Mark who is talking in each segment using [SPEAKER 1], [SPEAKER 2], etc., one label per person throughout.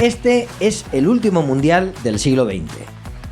[SPEAKER 1] Este es el último mundial del siglo XX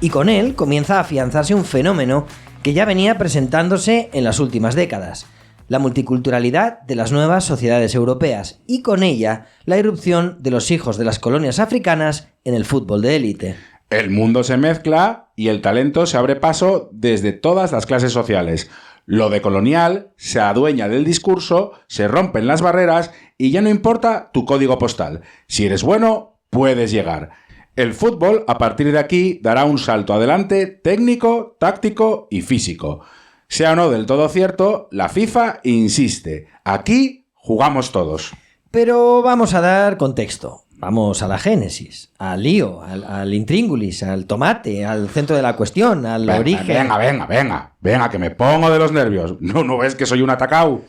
[SPEAKER 1] y con él comienza a afianzarse un fenómeno que ya venía presentándose en las últimas décadas: la multiculturalidad de las nuevas sociedades europeas y con ella la irrupción de los hijos de las colonias africanas en el fútbol de élite.
[SPEAKER 2] El mundo se mezcla y el talento se abre paso desde todas las clases sociales. Lo decolonial se adueña del discurso, se rompen las barreras y ya no importa tu código postal. Si eres bueno, puedes llegar. El fútbol, a partir de aquí, dará un salto adelante técnico, táctico y físico. Sea o no del todo cierto, la FIFA insiste. Aquí jugamos todos.
[SPEAKER 1] Pero vamos a dar contexto. Vamos a la génesis, al lío, al intríngulis, al tomate, al centro de la cuestión, al origen...
[SPEAKER 2] Venga, que me pongo de los nervios. ¿No ves que soy un atacao?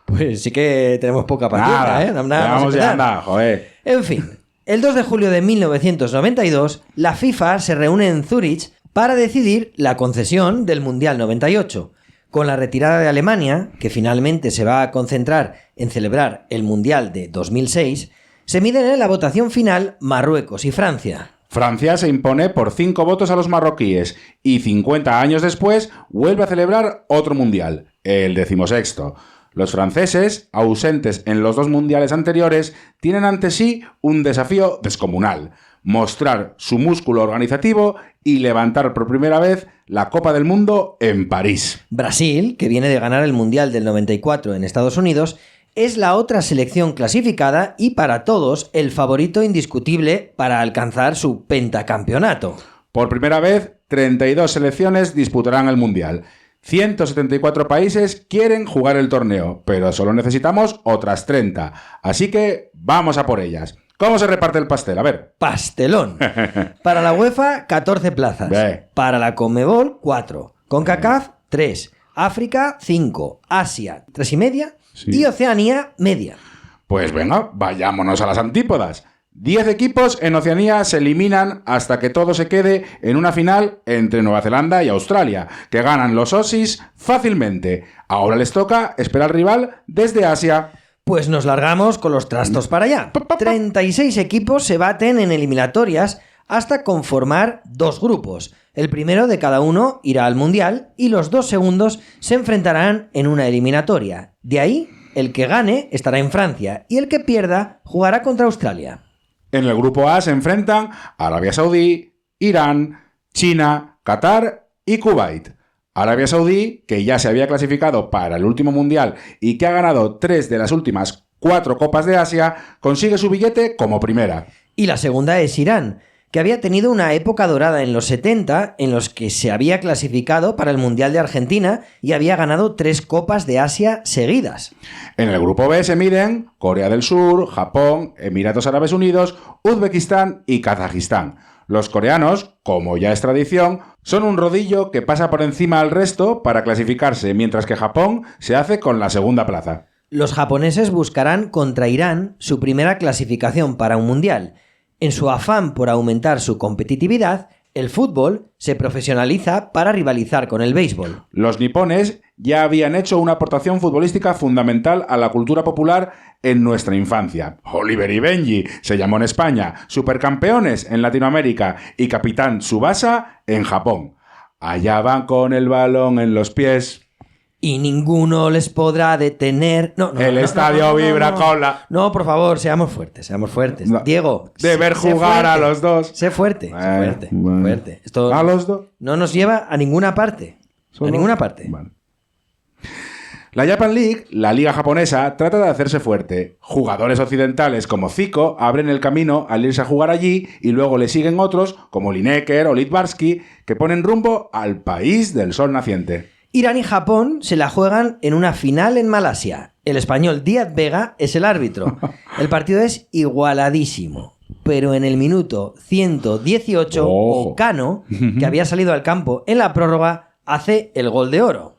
[SPEAKER 1] Pues sí que tenemos poca paciencia, ¿eh?
[SPEAKER 2] Vamos ya, anda, joder.
[SPEAKER 1] En fin, el 2 de julio de 1992, la FIFA se reúne en Zúrich para decidir la concesión del Mundial 98. Con la retirada de Alemania, que finalmente se va a concentrar en celebrar el Mundial de 2006, se miden en la votación final Marruecos y Francia.
[SPEAKER 2] Francia se impone por 5 votos a los marroquíes y 50 años después vuelve a celebrar otro mundial, el 16º. Los franceses, ausentes en los 2 mundiales anteriores, tienen ante sí un desafío descomunal: mostrar su músculo organizativo y levantar por primera vez la Copa del Mundo en París.
[SPEAKER 1] Brasil, que viene de ganar el Mundial del 94 en Estados Unidos, es la otra selección clasificada y para todos el favorito indiscutible para alcanzar su pentacampeonato.
[SPEAKER 2] Por primera vez, 32 selecciones disputarán el Mundial. 174 países quieren jugar el torneo, pero solo necesitamos otras 30. Así que vamos a por ellas. ¿Cómo se reparte el pastel? A ver.
[SPEAKER 1] ¡Pastelón! Para la UEFA, 14 plazas. Para la Conmebol, 4. CONCACAF, 3. África, 5. Asia, 3,5. Sí. Y Oceanía, media.
[SPEAKER 2] Pues venga, vayámonos a las antípodas. 10 equipos en Oceanía se eliminan hasta que todo se quede en una final entre Nueva Zelanda y Australia, que ganan los Aussies fácilmente. Ahora les toca esperar al rival desde Asia.
[SPEAKER 1] Pues nos largamos con los trastos para allá. 36 equipos se baten en eliminatorias hasta conformar 2 grupos. El primero de cada uno irá al Mundial y los 2 segundos se enfrentarán en una eliminatoria. De ahí, el que gane estará en Francia y el que pierda jugará contra Australia.
[SPEAKER 2] En el grupo A se enfrentan Arabia Saudí, Irán, China, Qatar y Kuwait. Arabia Saudí, que ya se había clasificado para el último Mundial y que ha ganado 3 de las últimas 4 Copas de Asia, consigue su billete como primera.
[SPEAKER 1] Y la segunda es Irán, que había tenido una época dorada en los 70 en los que se había clasificado para el Mundial de Argentina y había ganado 3 Copas de Asia seguidas.
[SPEAKER 2] En el grupo B se miden Corea del Sur, Japón, Emiratos Árabes Unidos, Uzbekistán y Kazajistán. Los coreanos, como ya es tradición, son un rodillo que pasa por encima al resto para clasificarse, mientras que Japón se hace con la segunda plaza.
[SPEAKER 1] Los japoneses buscarán contra Irán su primera clasificación para un Mundial. En su afán por aumentar su competitividad, el fútbol se profesionaliza para rivalizar con el béisbol.
[SPEAKER 2] Los nipones ya habían hecho una aportación futbolística fundamental a la cultura popular en nuestra infancia. Oliver y Benji se llamó en España, supercampeones en Latinoamérica y Capitán Tsubasa en Japón. Allá van con el balón en los pies.
[SPEAKER 1] Y ninguno les podrá detener...
[SPEAKER 2] El estadio vibra con la...
[SPEAKER 1] No, por favor, seamos fuertes.
[SPEAKER 2] No.
[SPEAKER 1] Diego,
[SPEAKER 2] Deber jugar a los dos.
[SPEAKER 1] Sé fuerte. Esto
[SPEAKER 2] a los dos.
[SPEAKER 1] No nos lleva a ninguna parte.
[SPEAKER 2] ¿Solo?
[SPEAKER 1] A ninguna parte.
[SPEAKER 2] Vale. La Japan League, la liga japonesa, trata de hacerse fuerte. Jugadores occidentales como Zico abren el camino al irse a jugar allí y luego le siguen otros como Lineker o Litvarsky que ponen rumbo al país del sol naciente.
[SPEAKER 1] Irán y Japón se la juegan en una final en Malasia. El español Díaz Vega es el árbitro. El partido es igualadísimo. Pero en el minuto 118, Okano, que había salido al campo en la prórroga, hace el gol de oro.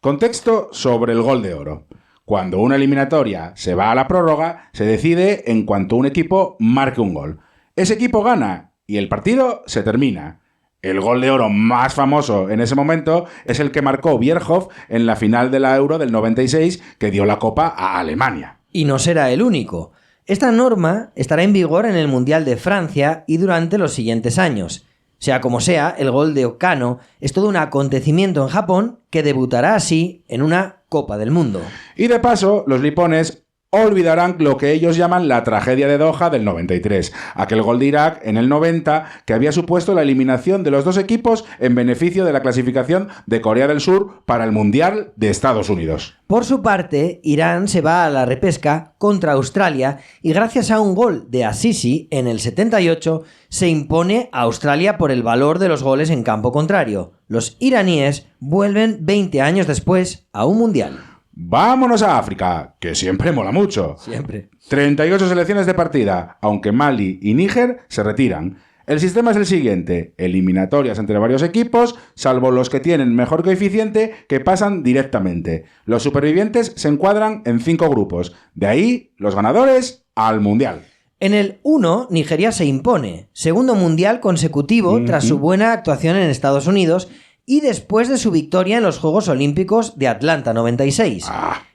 [SPEAKER 2] Contexto sobre el gol de oro. Cuando una eliminatoria se va a la prórroga, se decide en cuanto un equipo marque un gol. Ese equipo gana y el partido se termina. El gol de oro más famoso en ese momento es el que marcó Bierhoff en la final de la Euro del 96 que dio la copa a Alemania.
[SPEAKER 1] Y no será el único. Esta norma estará en vigor en el Mundial de Francia y durante los siguientes años. Sea como sea, el gol de Okano es todo un acontecimiento en Japón que debutará así en una Copa del Mundo.
[SPEAKER 2] Y de paso, los nipones olvidarán lo que ellos llaman la tragedia de Doha del 93, aquel gol de Irak en el 90 que había supuesto la eliminación de los dos equipos en beneficio de la clasificación de Corea del Sur para el Mundial de Estados Unidos.
[SPEAKER 1] Por su parte, Irán se va a la repesca contra Australia y gracias a un gol de Assisi en el 78 se impone a Australia por el valor de los goles en campo contrario. Los iraníes vuelven 20 años después a un Mundial.
[SPEAKER 2] Vámonos a África, que siempre mola mucho.
[SPEAKER 1] Siempre.
[SPEAKER 2] 38 selecciones de partida, aunque Mali y Níger se retiran. El sistema es el siguiente: eliminatorias entre varios equipos, salvo los que tienen mejor coeficiente, que pasan directamente. Los supervivientes se encuadran en 5 grupos. De ahí, los ganadores al Mundial.
[SPEAKER 1] En el 1, Nigeria se impone, segundo Mundial consecutivo tras su buena actuación en Estados Unidos y después de su victoria en los Juegos Olímpicos de Atlanta 96.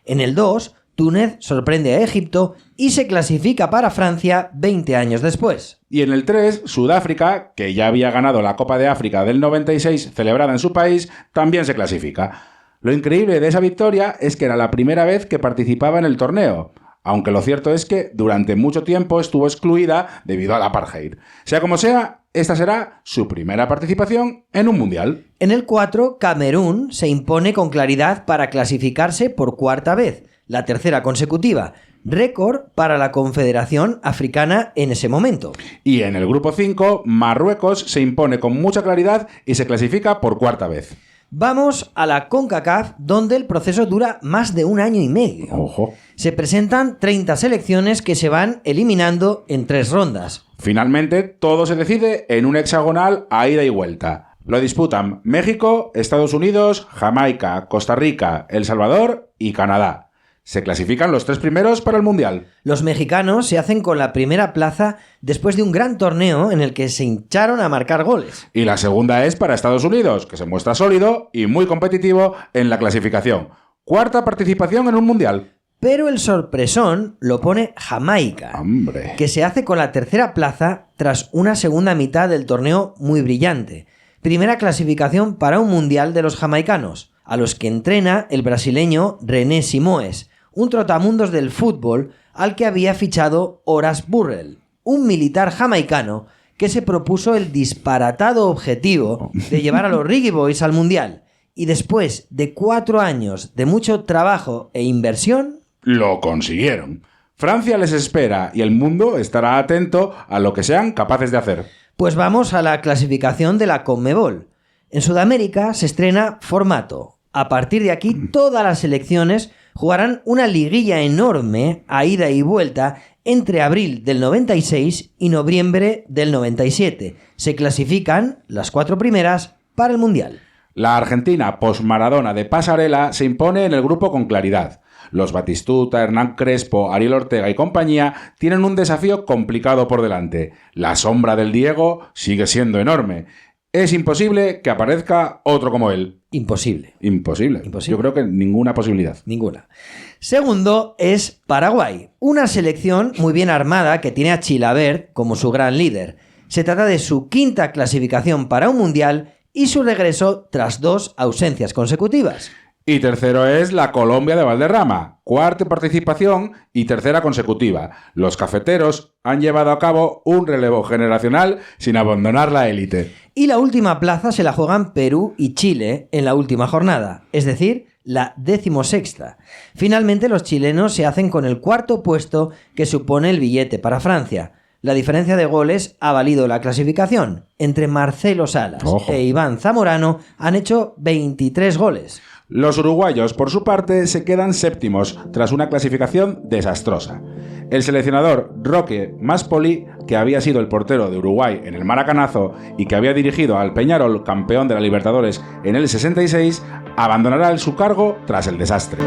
[SPEAKER 1] En el 2, Túnez sorprende a Egipto y se clasifica para Francia 20 años después.
[SPEAKER 2] Y en el 3, Sudáfrica, que ya había ganado la Copa de África del 96 celebrada en su país, también se clasifica. Lo increíble de esa victoria es que era la primera vez que participaba en el torneo, aunque lo cierto es que durante mucho tiempo estuvo excluida debido al apartheid. Sea como sea, esta será su primera participación en un mundial.
[SPEAKER 1] En el 4, Camerún se impone con claridad para clasificarse por cuarta vez, la tercera consecutiva, récord para la Confederación Africana en ese momento.
[SPEAKER 2] Y en el grupo 5, Marruecos se impone con mucha claridad y se clasifica por cuarta vez.
[SPEAKER 1] Vamos a la CONCACAF, donde el proceso dura más de 1 año y medio.
[SPEAKER 2] Ojo.
[SPEAKER 1] Se presentan 30 selecciones que se van eliminando en 3 rondas.
[SPEAKER 2] Finalmente, todo se decide en un hexagonal a ida y vuelta. Lo disputan México, Estados Unidos, Jamaica, Costa Rica, El Salvador y Canadá. Se clasifican los 3 primeros para el Mundial.
[SPEAKER 1] Los mexicanos se hacen con la primera plaza después de un gran torneo en el que se hincharon a marcar goles.
[SPEAKER 2] Y la segunda es para Estados Unidos, que se muestra sólido y muy competitivo en la clasificación. Cuarta participación en un Mundial.
[SPEAKER 1] Pero el sorpresón lo pone Jamaica,
[SPEAKER 2] ¡Hombre!
[SPEAKER 1] que se hace con la tercera plaza tras una segunda mitad del torneo muy brillante. Primera clasificación para un Mundial de los jamaicanos, a los que entrena el brasileño René Simoes, un trotamundos del fútbol al que había fichado Horace Burrell, un militar jamaicano que se propuso el disparatado objetivo de llevar a los Reggae Boys al Mundial. Y después de 4 años de mucho trabajo e inversión,
[SPEAKER 2] Lo consiguieron. Francia les espera y el mundo estará atento a lo que sean capaces de hacer.
[SPEAKER 1] pues vamos a la clasificación de la CONMEBOL. En Sudamérica se estrena formato. A partir de aquí, todas las selecciones jugarán una liguilla enorme a ida y vuelta entre abril del 96 y noviembre del 97. Se clasifican las 4 primeras para el Mundial.
[SPEAKER 2] La Argentina post-Maradona de pasarela se impone en el grupo con claridad. Los Batistuta, Hernán Crespo, Ariel Ortega y compañía tienen un desafío complicado por delante. La sombra del Diego sigue siendo enorme. Es imposible que aparezca otro como él.
[SPEAKER 1] Imposible.
[SPEAKER 2] Imposible. Yo creo que ninguna posibilidad.
[SPEAKER 1] Ninguna. Segundo es Paraguay, una selección muy bien armada que tiene a Chilavert como su gran líder. Se trata de su 5ª clasificación para un Mundial y su regreso tras 2 ausencias consecutivas.
[SPEAKER 2] Y tercero es la Colombia de Valderrama, 4ª participación y 3ª consecutiva. Los cafeteros han llevado a cabo un relevo generacional sin abandonar la élite.
[SPEAKER 1] Y la última plaza se la juegan Perú y Chile en la última jornada, es decir, la 16ª. Finalmente los chilenos se hacen con el 4º puesto que supone el billete para Francia. La diferencia de goles ha valido la clasificación. Entre Marcelo Salas e Iván Zamorano han hecho 23 goles.
[SPEAKER 2] Los uruguayos, por su parte, se quedan séptimos tras una clasificación desastrosa. El seleccionador Roque Maspoli, que había sido el portero de Uruguay en el Maracanazo y que había dirigido al Peñarol, campeón de la Libertadores en el 66, abandonará su cargo tras el desastre.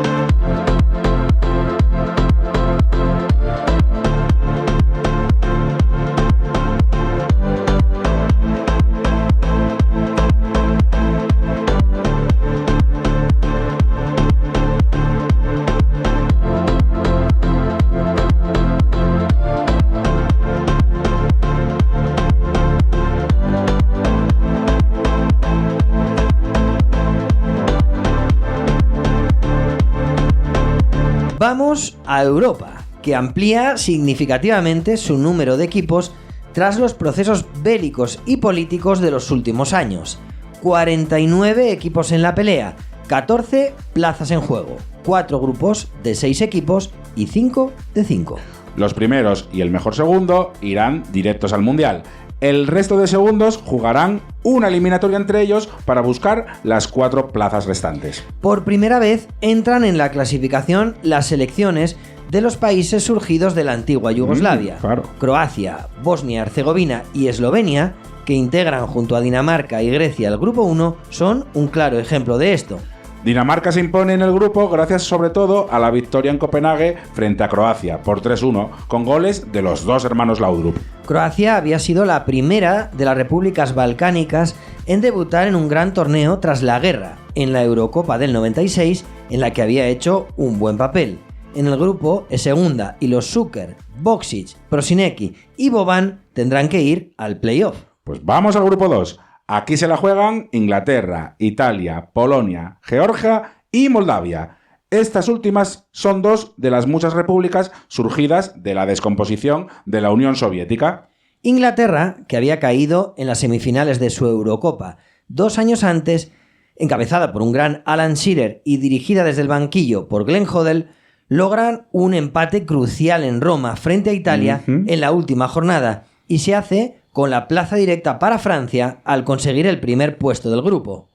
[SPEAKER 1] Vamos a Europa, que amplía significativamente su número de equipos tras los procesos bélicos y políticos de los últimos años. 49 equipos en la pelea, 14 plazas en juego, 4 grupos de 6 equipos y 5 de 5.
[SPEAKER 2] Los primeros y el mejor segundo irán directos al Mundial. El resto de segundos jugarán una eliminatoria entre ellos para buscar las 4 plazas restantes.
[SPEAKER 1] Por primera vez entran en la clasificación las selecciones de los países surgidos de la antigua Yugoslavia.
[SPEAKER 2] Claro.
[SPEAKER 1] Croacia, Bosnia-Herzegovina y Eslovenia, que integran junto a Dinamarca y Grecia el grupo 1, son un claro ejemplo de esto.
[SPEAKER 2] Dinamarca se impone en el grupo gracias sobre todo a la victoria en Copenhague frente a Croacia por 3-1, con goles de los 2 hermanos Laudrup.
[SPEAKER 1] Croacia había sido la primera de las repúblicas balcánicas en debutar en un gran torneo tras la guerra, en la Eurocopa del 96, en la que había hecho un buen papel. En el grupo, Segunda y los Šuker, Boksic, Prosinecki y Boban tendrán que ir al playoff.
[SPEAKER 2] Pues vamos al grupo 2. Aquí se la juegan Inglaterra, Italia, Polonia, Georgia y Moldavia. Estas últimas son 2 de las muchas repúblicas surgidas de la descomposición de la Unión Soviética.
[SPEAKER 1] Inglaterra, que había caído en las semifinales de su Eurocopa 2 años antes, encabezada por un gran Alan Shearer y dirigida desde el banquillo por Glenn Hoddle, logran un empate crucial en Roma frente a Italia en la última jornada y se hace con la plaza directa para Francia al conseguir el primer puesto del grupo.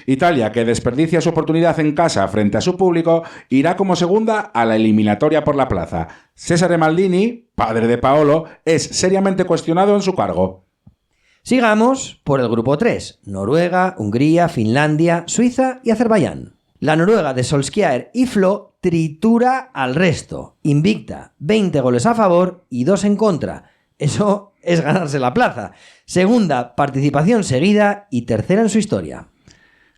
[SPEAKER 2] Italia, que desperdicia su oportunidad en casa frente a su público, irá como segunda a la eliminatoria por la plaza. Cesare Maldini, padre de Paolo, es seriamente cuestionado en su cargo.
[SPEAKER 1] Sigamos por el grupo 3, Noruega, Hungría, Finlandia, Suiza y Azerbaiyán. La Noruega de Solskjaer y Flo tritura al resto, invicta, 20 goles a favor y 2 en contra. Eso es ganarse la plaza. Segunda participación seguida y tercera en su historia.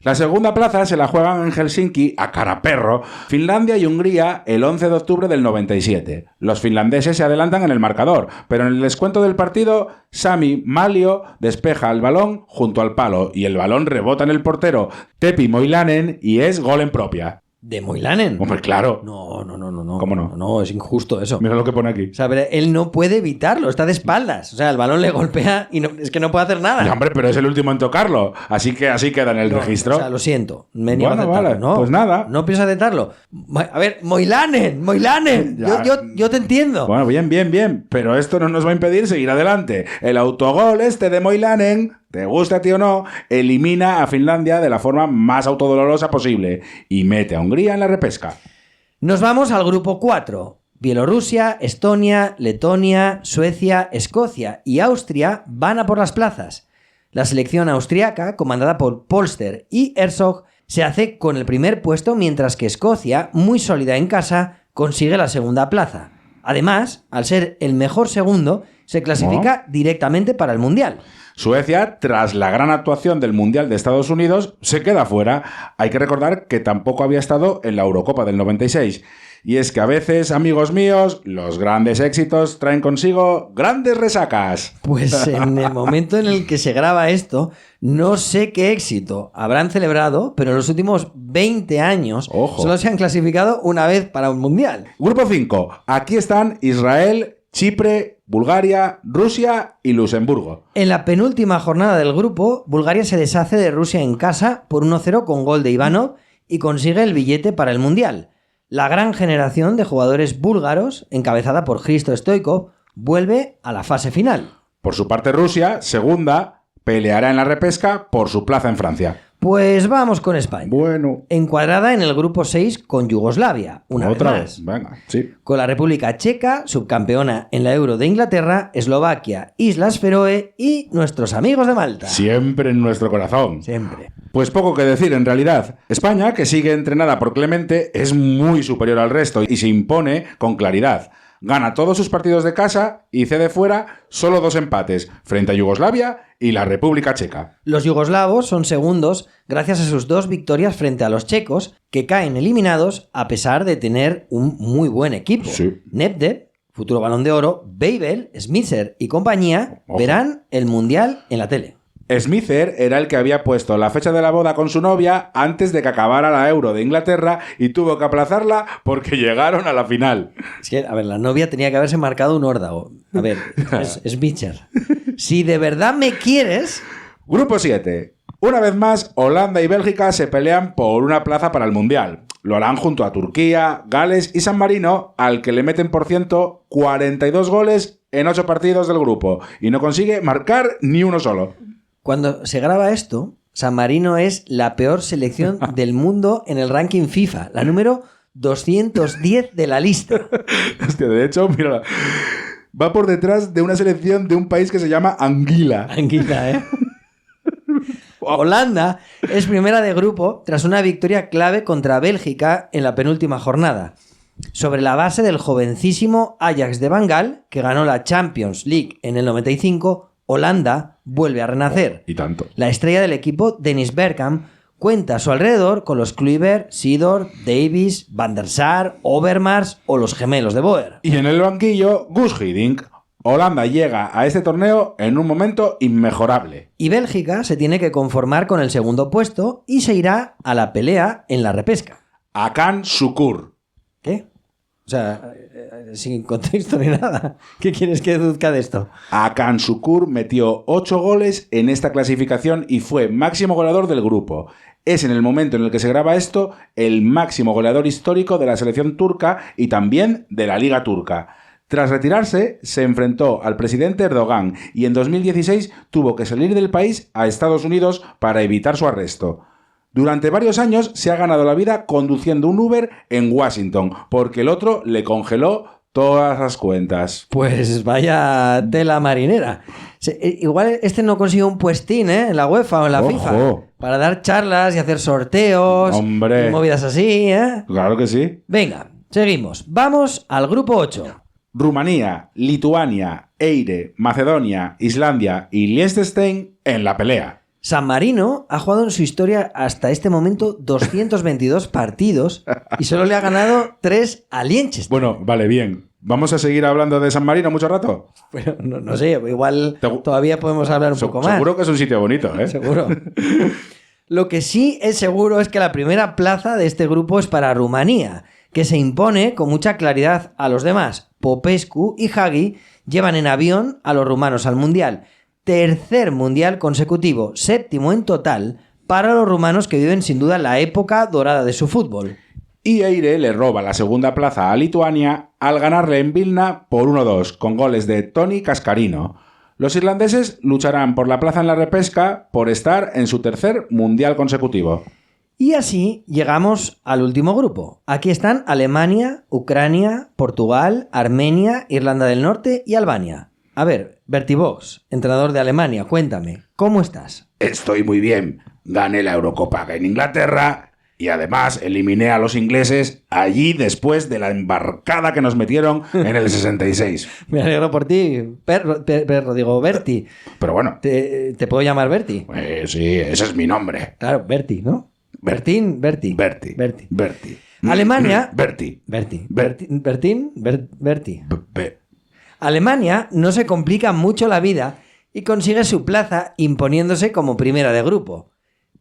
[SPEAKER 2] La segunda plaza se la juegan en Helsinki a caraperro Finlandia y Hungría el 11 de octubre del 97. Los finlandeses se adelantan en el marcador, pero en el descuento del partido, Sami Malio despeja el balón junto al palo y el balón rebota en el portero Tepi Moilanen y es gol en propia.
[SPEAKER 1] ¿De Moilanen?
[SPEAKER 2] Hombre, claro.
[SPEAKER 1] No.
[SPEAKER 2] ¿Cómo no?
[SPEAKER 1] No, es injusto eso.
[SPEAKER 2] Mira lo que pone aquí.
[SPEAKER 1] O sea, él no puede evitarlo, está de espaldas. O sea, el balón le golpea y es que no puede hacer nada.
[SPEAKER 2] Ya, hombre, pero es el último en tocarlo. Así que así queda en el registro.
[SPEAKER 1] O sea, lo siento. Me niego a aceptarlo.
[SPEAKER 2] Vale,
[SPEAKER 1] No,
[SPEAKER 2] pues nada.
[SPEAKER 1] No pienso aceptarlo. A ver, Moilanen. Yo te entiendo.
[SPEAKER 2] Bueno, bien. Pero esto no nos va a impedir seguir adelante. El autogol este de Moilanen, te gusta a ti o no, elimina a Finlandia de la forma más autodolorosa posible y mete a Hungría en la repesca.
[SPEAKER 1] Nos vamos al grupo 4. Bielorrusia, Estonia, Letonia, Suecia, Escocia y Austria van a por las plazas. La selección austriaca, comandada por Polster y Herzog, se hace con el primer puesto, mientras que Escocia, muy sólida en casa, consigue la segunda plaza. Además, al ser el mejor segundo, se clasifica directamente para el Mundial.
[SPEAKER 2] Suecia, tras la gran actuación del Mundial de Estados Unidos, se queda fuera. Hay que recordar que tampoco había estado en la Eurocopa del 96. Y es que a veces, amigos míos, los grandes éxitos traen consigo grandes resacas.
[SPEAKER 1] Pues en el momento en el que se graba esto, no sé qué éxito habrán celebrado, pero en los últimos 20 años solo se han clasificado una vez para un Mundial.
[SPEAKER 2] Grupo 5. Aquí están Israel, Chipre, Bulgaria, Rusia y Luxemburgo.
[SPEAKER 1] En la penúltima jornada del grupo, Bulgaria se deshace de Rusia en casa por 1-0 con gol de Ivanov y consigue el billete para el Mundial. La gran generación de jugadores búlgaros, encabezada por Hristo Stoichkov, vuelve a la fase final.
[SPEAKER 2] Por su parte, Rusia, segunda, peleará en la repesca por su plaza en Francia.
[SPEAKER 1] Pues vamos con España.
[SPEAKER 2] Bueno.
[SPEAKER 1] Encuadrada en el grupo 6 con Yugoslavia, una vez más.
[SPEAKER 2] Venga, sí.
[SPEAKER 1] Con la República Checa, subcampeona en la Euro de Inglaterra, Eslovaquia, Islas Feroe y nuestros amigos de Malta.
[SPEAKER 2] Siempre en nuestro corazón.
[SPEAKER 1] Siempre.
[SPEAKER 2] Pues poco que decir en realidad. España, que sigue entrenada por Clemente, es muy superior al resto y se impone con claridad. Gana todos sus partidos de casa y cede fuera solo 2 empates, frente a Yugoslavia y la República Checa.
[SPEAKER 1] Los yugoslavos son segundos gracias a sus 2 victorias frente a los checos, que caen eliminados a pesar de tener un muy buen equipo.
[SPEAKER 2] Sí.
[SPEAKER 1] Nedved, futuro Balón de Oro, Babel, Smitser y compañía verán el Mundial en la tele.
[SPEAKER 2] Smither era el que había puesto la fecha de la boda con su novia antes de que acabara la Euro de Inglaterra y tuvo que aplazarla porque llegaron a la final.
[SPEAKER 1] Es que, a ver, la novia tenía que haberse marcado un órdago. A ver, es Mitchell. Si de verdad me quieres...
[SPEAKER 2] Grupo 7. Una vez más, Holanda y Bélgica se pelean por una plaza para el Mundial. Lo harán junto a Turquía, Gales y San Marino, al que le meten por ciento 42 goles en 8 partidos del grupo y no consigue marcar ni uno solo.
[SPEAKER 1] Cuando se graba esto, San Marino es la peor selección del mundo en el ranking FIFA, la número 210 de la lista.
[SPEAKER 2] Hostia, de hecho, mira, va por detrás de una selección de un país que se llama Anguila.
[SPEAKER 1] Anguila, ¿eh? Holanda es primera de grupo tras una victoria clave contra Bélgica en la penúltima jornada, sobre la base del jovencísimo Ajax de Van Gaal, que ganó la Champions League en el 95. Holanda vuelve a renacer.
[SPEAKER 2] Y tanto.
[SPEAKER 1] La estrella del equipo, Dennis Bergkamp, cuenta a su alrededor con los Kluivert, Seedorf, Davies, Van der Sar, Overmars o los gemelos de Boer.
[SPEAKER 2] Y en el banquillo, Guus Hiddink. Holanda llega a este torneo en un momento inmejorable.
[SPEAKER 1] Y Bélgica se tiene que conformar con el segundo puesto y se irá a la pelea en la repesca.
[SPEAKER 2] Hakan Şükür.
[SPEAKER 1] ¿Qué? O sea, sin contexto ni nada. ¿Qué quieres que deduzca de esto?
[SPEAKER 2] Hakan Şükür metió 8 goles en esta clasificación y fue máximo goleador del grupo. Es en el momento en el que se graba esto el máximo goleador histórico de la selección turca y también de la Liga Turca. Tras retirarse, se enfrentó al presidente Erdogan y en 2016 tuvo que salir del país a Estados Unidos para evitar su arresto. Durante varios años se ha ganado la vida conduciendo un Uber en Washington, porque el otro le congeló todas las cuentas.
[SPEAKER 1] Pues vaya tela marinera. Igual este no consigue un puestín, ¿eh? En la UEFA o en la FIFA. Para dar charlas y hacer sorteos.
[SPEAKER 2] ¡Hombre!
[SPEAKER 1] Y movidas así, ¿eh?
[SPEAKER 2] Claro que sí.
[SPEAKER 1] Venga, seguimos. Vamos al grupo 8.
[SPEAKER 2] Rumanía, Lituania, Eire, Macedonia, Islandia y Liechtenstein en la pelea.
[SPEAKER 1] San Marino ha jugado en su historia hasta este momento 222 partidos y solo le ha ganado 3 a Liechtenstein.
[SPEAKER 2] Bueno, vale, bien. ¿Vamos a seguir hablando de San Marino mucho rato?
[SPEAKER 1] Bueno, no sé, igual todavía podemos hablar un poco más.
[SPEAKER 2] Seguro que es un sitio bonito, ¿eh?
[SPEAKER 1] Seguro. Lo que sí es seguro es que la primera plaza de este grupo es para Rumanía, que se impone con mucha claridad a los demás. Popescu y Hagi llevan en avión a los rumanos al Mundial. Tercer Mundial consecutivo, 7º en total, para los rumanos que viven sin duda la época dorada de su fútbol.
[SPEAKER 2] Y Eire le roba la segunda plaza a Lituania al ganarle en Vilna por 1-2, con goles de Toni Cascarino. Los irlandeses lucharán por la plaza en la repesca por estar en su tercer Mundial consecutivo.
[SPEAKER 1] Y así llegamos al último grupo. Aquí están Alemania, Ucrania, Portugal, Armenia, Irlanda del Norte y Albania. A ver, Bertie Vogts, entrenador de Alemania, cuéntame, ¿cómo estás?
[SPEAKER 2] Estoy muy bien. Gané la Eurocopa en Inglaterra y además eliminé a los ingleses allí después de la embarcada que nos metieron en el 66.
[SPEAKER 1] Me alegro por ti, digo Bertie.
[SPEAKER 2] Pero bueno.
[SPEAKER 1] ¿Te puedo llamar Bertie?
[SPEAKER 2] Sí, ese es mi nombre.
[SPEAKER 1] Claro, Bertie, ¿no? Bertín. Alemania. Bertie. Alemania no se complica mucho la vida y consigue su plaza imponiéndose como primera de grupo.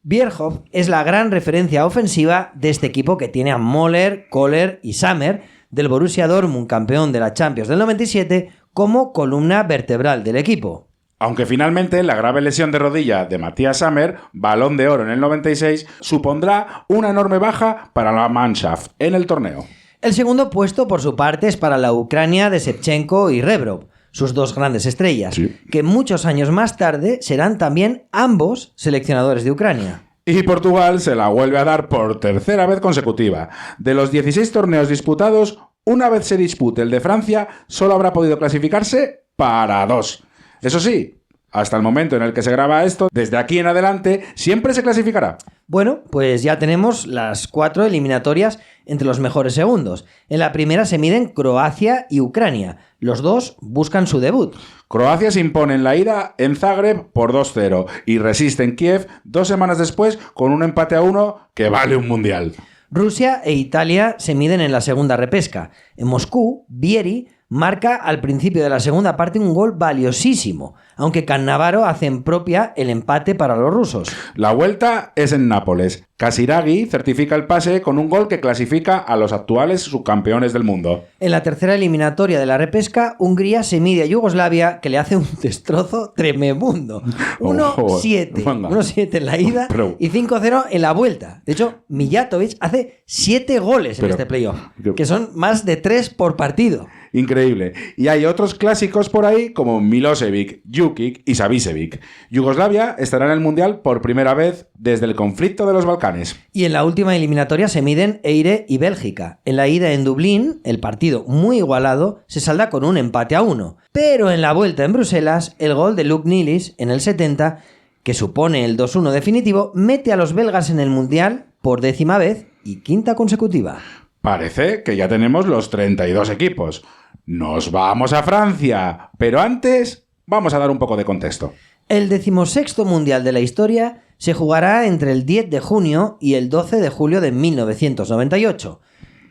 [SPEAKER 1] Bierhoff es la gran referencia ofensiva de este equipo que tiene a Möller, Kohler y Sammer del Borussia Dortmund, campeón de la Champions del 97, como columna vertebral del equipo.
[SPEAKER 2] Aunque finalmente la grave lesión de rodilla de Matthias Sammer, Balón de Oro en el 96, supondrá una enorme baja para la Mannschaft en el torneo.
[SPEAKER 1] El segundo puesto, por su parte, es para la Ucrania de Shevchenko y Rebrov, sus dos grandes estrellas, sí, que muchos años más tarde serán también ambos seleccionadores de Ucrania.
[SPEAKER 2] Y Portugal se la vuelve a dar por tercera vez consecutiva. De los 16 torneos disputados, una vez se dispute el de Francia, solo habrá podido clasificarse para 2. Eso sí, hasta el momento en el que se graba esto, desde aquí en adelante, siempre se clasificará.
[SPEAKER 1] Bueno, pues ya tenemos las 4 eliminatorias entre los mejores segundos. En la primera se miden Croacia y Ucrania. Los dos buscan su debut.
[SPEAKER 2] Croacia se impone en la ida en Zagreb por 2-0 y resiste en Kiev 2 semanas después con un empate a 1 que vale un mundial.
[SPEAKER 1] Rusia e Italia se miden en la segunda repesca. En Moscú, Vieri marca al principio de la segunda parte un gol valiosísimo, aunque Cannavaro hace en propia el empate para los rusos.
[SPEAKER 2] La vuelta es en Nápoles. Casiraghi certifica el pase con un gol que clasifica a los actuales subcampeones del mundo.
[SPEAKER 1] En la tercera eliminatoria de la repesca, Hungría se mide a Yugoslavia, que le hace un destrozo tremebundo. 1-7. 1-7 en la ida y 5-0 en la vuelta. De hecho, Mijatovic hace 7 goles en este playoff, que son más de 3 por partido.
[SPEAKER 2] Increíble. Y hay otros clásicos por ahí como Milosevic, Jukic y Savicevic. Yugoslavia estará en el Mundial por primera vez desde el conflicto de los Balcanes.
[SPEAKER 1] Y en la última eliminatoria se miden Eire y Bélgica. En la ida en Dublín, el partido muy igualado se salda con un empate a 1. Pero en la vuelta en Bruselas, el gol de Luc Nilis en el 70, que supone el 2-1 definitivo, mete a los belgas en el Mundial por 10ª vez y 5ª consecutiva.
[SPEAKER 2] Parece que ya tenemos los 32 equipos. Nos vamos a Francia, pero antes vamos a dar un poco de contexto.
[SPEAKER 1] El 16º Mundial de la historia se jugará entre el 10 de junio y el 12 de julio de 1998.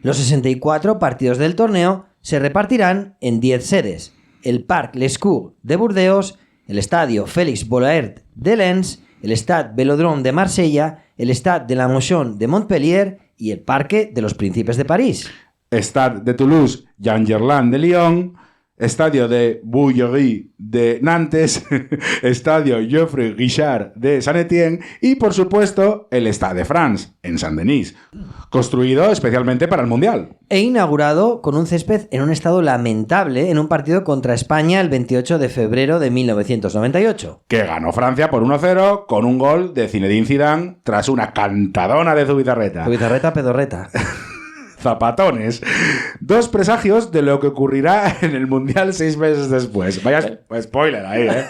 [SPEAKER 1] Los 64 partidos del torneo se repartirán en 10 sedes: el Parc Lescure de Burdeos, el Estadio Félix Bollaert de Lens, el Stade Vélodrome de Marsella, el Stade de la Motion de Montpellier y el Parque de los Príncipes de París.
[SPEAKER 2] Stade de Toulouse, Jean Gerland de Lyon, Estadio de Bouillerie de Nantes, Estadio Geoffroy Guichard de Saint-Étienne y, por supuesto, el Stade de France, en Saint-Denis, construido especialmente para el Mundial.
[SPEAKER 1] E inaugurado con un césped en un estado lamentable en un partido contra España el 28 de febrero de 1998.
[SPEAKER 2] Que ganó Francia por 1-0 con un gol de Zinedine Zidane tras una cantadona de Zubizarreta.
[SPEAKER 1] Zubizarreta, pedorreta.
[SPEAKER 2] Zapatones. 2 presagios de lo que ocurrirá en el Mundial 6 meses después. Vaya spoiler ahí, ¿eh?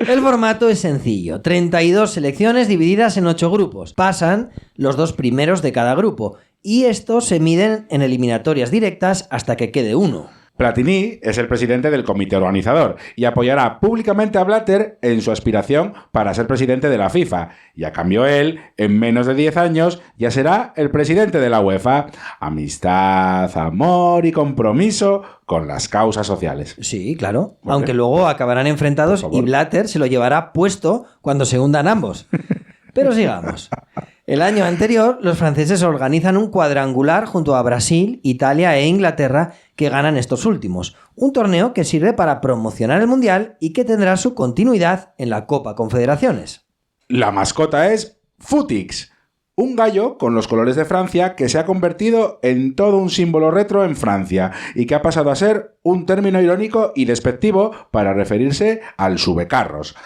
[SPEAKER 1] El formato es sencillo. 32 selecciones divididas en 8 grupos. Pasan los 2 primeros de cada grupo y estos se miden en eliminatorias directas hasta que quede uno.
[SPEAKER 2] Platini es el presidente del comité organizador y apoyará públicamente a Blatter en su aspiración para ser presidente de la FIFA. Y a cambio él, en menos de 10 años, ya será el presidente de la UEFA. Amistad, amor y compromiso con las causas sociales.
[SPEAKER 1] Sí, claro. Aunque luego acabarán enfrentados y Blatter se lo llevará puesto cuando se hundan ambos. Pero sigamos. El año anterior, los franceses organizan un cuadrangular junto a Brasil, Italia e Inglaterra, que ganan estos últimos. Un torneo que sirve para promocionar el Mundial y que tendrá su continuidad en la Copa Confederaciones.
[SPEAKER 2] La mascota es Futix, un gallo con los colores de Francia que se ha convertido en todo un símbolo retro en Francia y que ha pasado a ser un término irónico y despectivo para referirse al subecarros,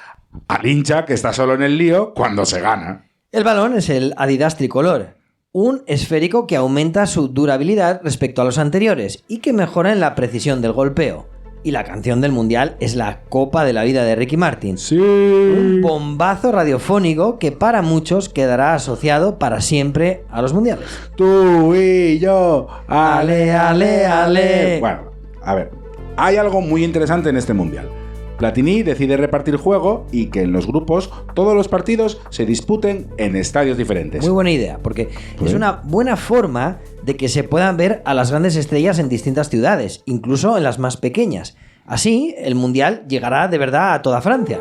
[SPEAKER 2] al hincha que está solo en el lío cuando se gana.
[SPEAKER 1] El balón es el Adidas tricolor, un esférico que aumenta su durabilidad respecto a los anteriores y que mejora en la precisión del golpeo. Y la canción del Mundial es la Copa de la Vida de Ricky Martin.
[SPEAKER 2] Sí.
[SPEAKER 1] Un bombazo radiofónico que para muchos quedará asociado para siempre a los Mundiales.
[SPEAKER 2] Tú y yo, ale, ale, ale. Bueno, a ver, hay algo muy interesante en este Mundial. Platini decide repartir juego y que en los grupos todos los partidos se disputen en estadios diferentes.
[SPEAKER 1] Muy buena idea, porque es una buena forma de que se puedan ver a las grandes estrellas en distintas ciudades, incluso en las más pequeñas. Así, el Mundial llegará de verdad a toda Francia.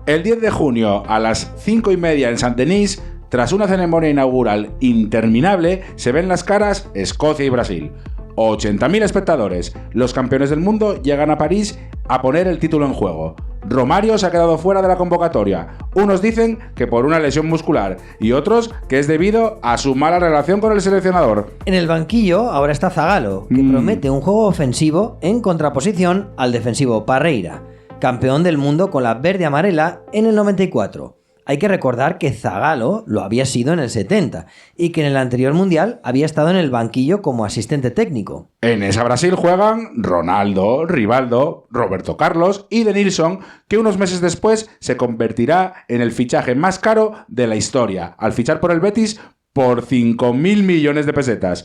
[SPEAKER 2] El 10 de junio a las 5:30 en Saint-Denis, tras una ceremonia inaugural interminable, se ven las caras Escocia y Brasil. 80.000 espectadores, los campeones del mundo, llegan a París a poner el título en juego. Romario se ha quedado fuera de la convocatoria. Unos dicen que por una lesión muscular y otros que es debido a su mala relación con el seleccionador.
[SPEAKER 1] En el banquillo ahora está Zagallo, que promete un juego ofensivo en contraposición al defensivo Parreira, campeón del mundo con la verde amarela en el 94. Hay que recordar que Zagallo lo había sido en el 70 y que en el anterior Mundial había estado en el banquillo como asistente técnico.
[SPEAKER 2] En esa Brasil juegan Ronaldo, Rivaldo, Roberto Carlos y Denilson, que unos meses después se convertirá en el fichaje más caro de la historia, al fichar por el Betis por 5.000 millones de pesetas.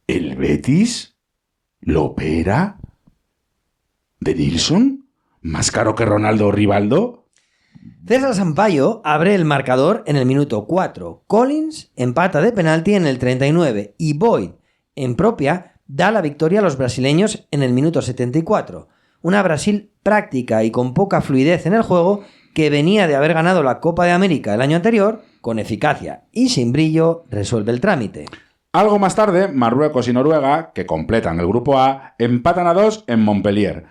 [SPEAKER 2] ¿El Betis? ¿Lo opera? ¿Denilson? ¿Más caro que Ronaldo o Rivaldo?
[SPEAKER 1] César Sampaio abre el marcador en el minuto 4. Collins empata de penalti en el 39 y Boyd, en propia, da la victoria a los brasileños en el minuto 74. Una Brasil práctica y con poca fluidez en el juego que venía de haber ganado la Copa de América el año anterior, con eficacia y sin brillo resuelve el trámite.
[SPEAKER 2] Algo más tarde, Marruecos y Noruega, que completan el grupo A, empatan a 2 en Montpellier.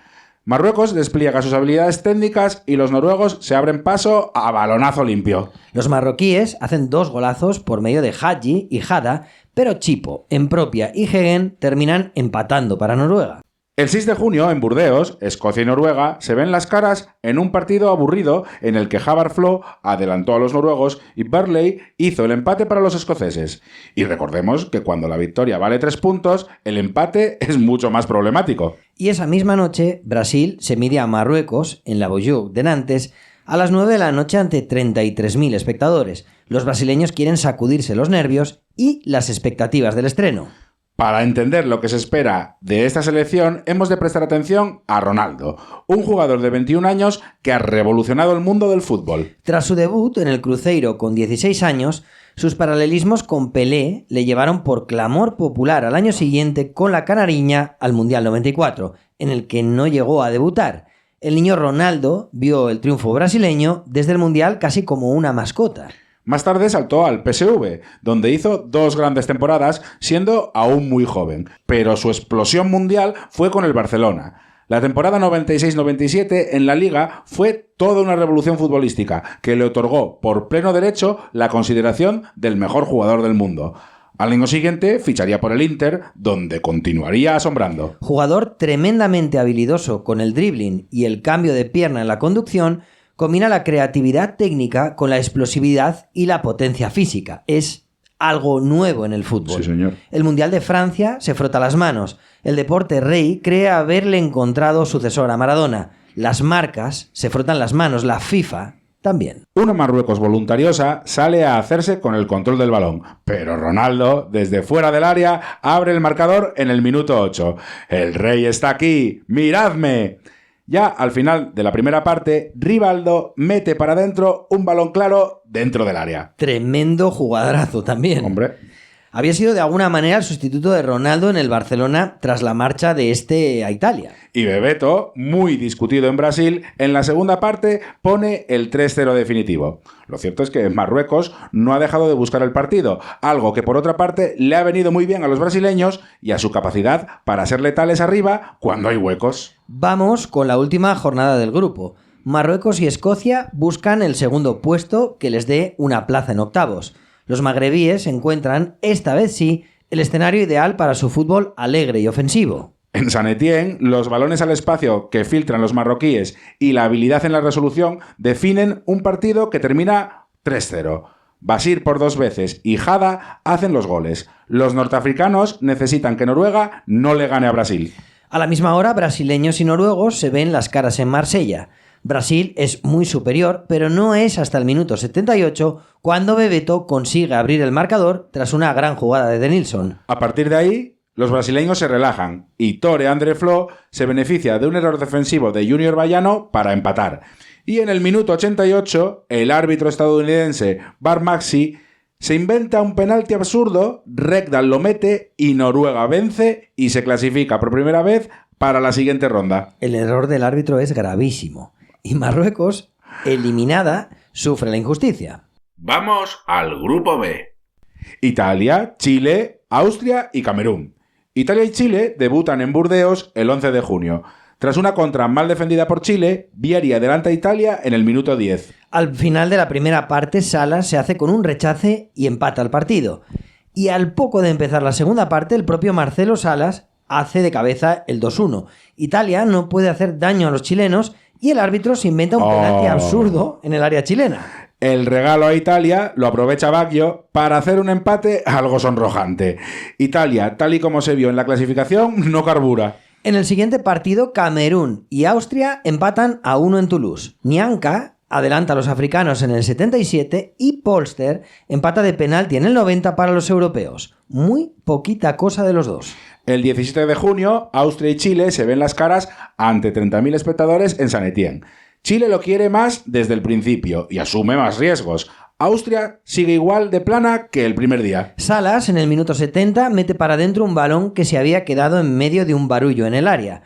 [SPEAKER 2] Marruecos despliega sus habilidades técnicas y los noruegos se abren paso a balonazo limpio.
[SPEAKER 1] Los marroquíes hacen 2 golazos por medio de Hadji y Hada, pero Chipo, en propia y Hegen terminan empatando para Noruega.
[SPEAKER 2] El 6 de junio, en Burdeos, Escocia y Noruega se ven las caras en un partido aburrido en el que Haverflo adelantó a los noruegos y Burley hizo el empate para los escoceses. Y recordemos que cuando la victoria vale 3 puntos, el empate es mucho más problemático.
[SPEAKER 1] Y esa misma noche, Brasil se mide a Marruecos en la Beaujour de Nantes a las 9 de la noche ante 33.000 espectadores. Los brasileños quieren sacudirse los nervios y las expectativas del estreno.
[SPEAKER 2] Para entender lo que se espera de esta selección, hemos de prestar atención a Ronaldo, un jugador de 21 años que ha revolucionado el mundo del fútbol.
[SPEAKER 1] Tras su debut en el Cruzeiro con 16 años, sus paralelismos con Pelé le llevaron por clamor popular al año siguiente con la canariña al Mundial 94, en el que no llegó a debutar. El niño Ronaldo vio el triunfo brasileño desde el Mundial casi como una mascota.
[SPEAKER 2] Más tarde saltó al PSV, donde hizo 2 grandes temporadas, siendo aún muy joven. Pero su explosión mundial fue con el Barcelona. La temporada 96-97 en la Liga fue toda una revolución futbolística, que le otorgó por pleno derecho la consideración del mejor jugador del mundo. Al año siguiente ficharía por el Inter, donde continuaría asombrando.
[SPEAKER 1] Jugador tremendamente habilidoso con el dribbling y el cambio de pierna en la conducción, combina la creatividad técnica con la explosividad y la potencia física. Es algo nuevo en el fútbol.
[SPEAKER 2] Sí, señor.
[SPEAKER 1] El Mundial de Francia se frota las manos. El deporte rey cree haberle encontrado sucesor a Maradona. Las marcas se frotan las manos. La FIFA también.
[SPEAKER 2] Una Marruecos voluntariosa sale a hacerse con el control del balón, pero Ronaldo, desde fuera del área, abre el marcador en el minuto 8. ¡El rey está aquí! ¡Miradme! Ya al final de la primera parte, Rivaldo mete para adentro un balón claro dentro del área.
[SPEAKER 1] Tremendo jugadorazo también.
[SPEAKER 2] Hombre.
[SPEAKER 1] Había sido de alguna manera el sustituto de Ronaldo en el Barcelona tras la marcha de este a Italia.
[SPEAKER 2] Y Bebeto, muy discutido en Brasil, en la segunda parte pone el 3-0 definitivo. Lo cierto es que Marruecos no ha dejado de buscar el partido, algo que por otra parte le ha venido muy bien a los brasileños y a su capacidad para ser letales arriba cuando hay huecos.
[SPEAKER 1] Vamos con la última jornada del grupo. Marruecos y Escocia buscan el segundo puesto que les dé una plaza en octavos. Los magrebíes encuentran, esta vez sí, el escenario ideal para su fútbol alegre y ofensivo.
[SPEAKER 2] En San Etienne, los balones al espacio que filtran los marroquíes y la habilidad en la resolución definen un partido que termina 3-0. Basir por 2 veces y Hada hacen los goles. Los norteafricanos necesitan que Noruega no le gane a Brasil.
[SPEAKER 1] A la misma hora, brasileños y noruegos se ven las caras en Marsella. Brasil es muy superior, pero no es hasta el minuto 78 cuando Bebeto consigue abrir el marcador tras una gran jugada de Denilson.
[SPEAKER 2] A partir de ahí, los brasileños se relajan y Tore André Flo se beneficia de un error defensivo de Junior Baiano para empatar. Y en el minuto 88, el árbitro estadounidense Bar Maxi se inventa un penalti absurdo, Rekdal lo mete y Noruega vence y se clasifica por primera vez para la siguiente ronda.
[SPEAKER 1] El error del árbitro es gravísimo. Y Marruecos, eliminada, sufre la injusticia.
[SPEAKER 2] Vamos al grupo B. Italia, Chile, Austria y Camerún. Italia y Chile debutan en Burdeos el 11 de junio. Tras una contra mal defendida por Chile, Vieri adelanta a Italia en el minuto 10.
[SPEAKER 1] Al final de la primera parte, Salas se hace con un rechace y empata el partido. Y al poco de empezar la segunda parte, el propio Marcelo Salas hace de cabeza el 2-1. Italia no puede hacer daño a los chilenos y el árbitro se inventa un penalti absurdo en el área chilena.
[SPEAKER 2] El regalo a Italia lo aprovecha Baggio para hacer un empate algo sonrojante. Italia, tal y como se vio en la clasificación, no carbura.
[SPEAKER 1] En el siguiente partido, Camerún y Austria empatan a 1 en Toulouse. Nianca adelanta a los africanos en el 77 y Polster empata de penalti en el 90 para los europeos. Muy poquita cosa de los dos.
[SPEAKER 2] El 17 de junio, Austria y Chile se ven las caras ante 30.000 espectadores en Saint Etienne. Chile lo quiere más desde el principio y asume más riesgos. Austria sigue igual de plana que el primer día.
[SPEAKER 1] Salas, en el minuto 70, mete para adentro un balón que se había quedado en medio de un barullo en el área.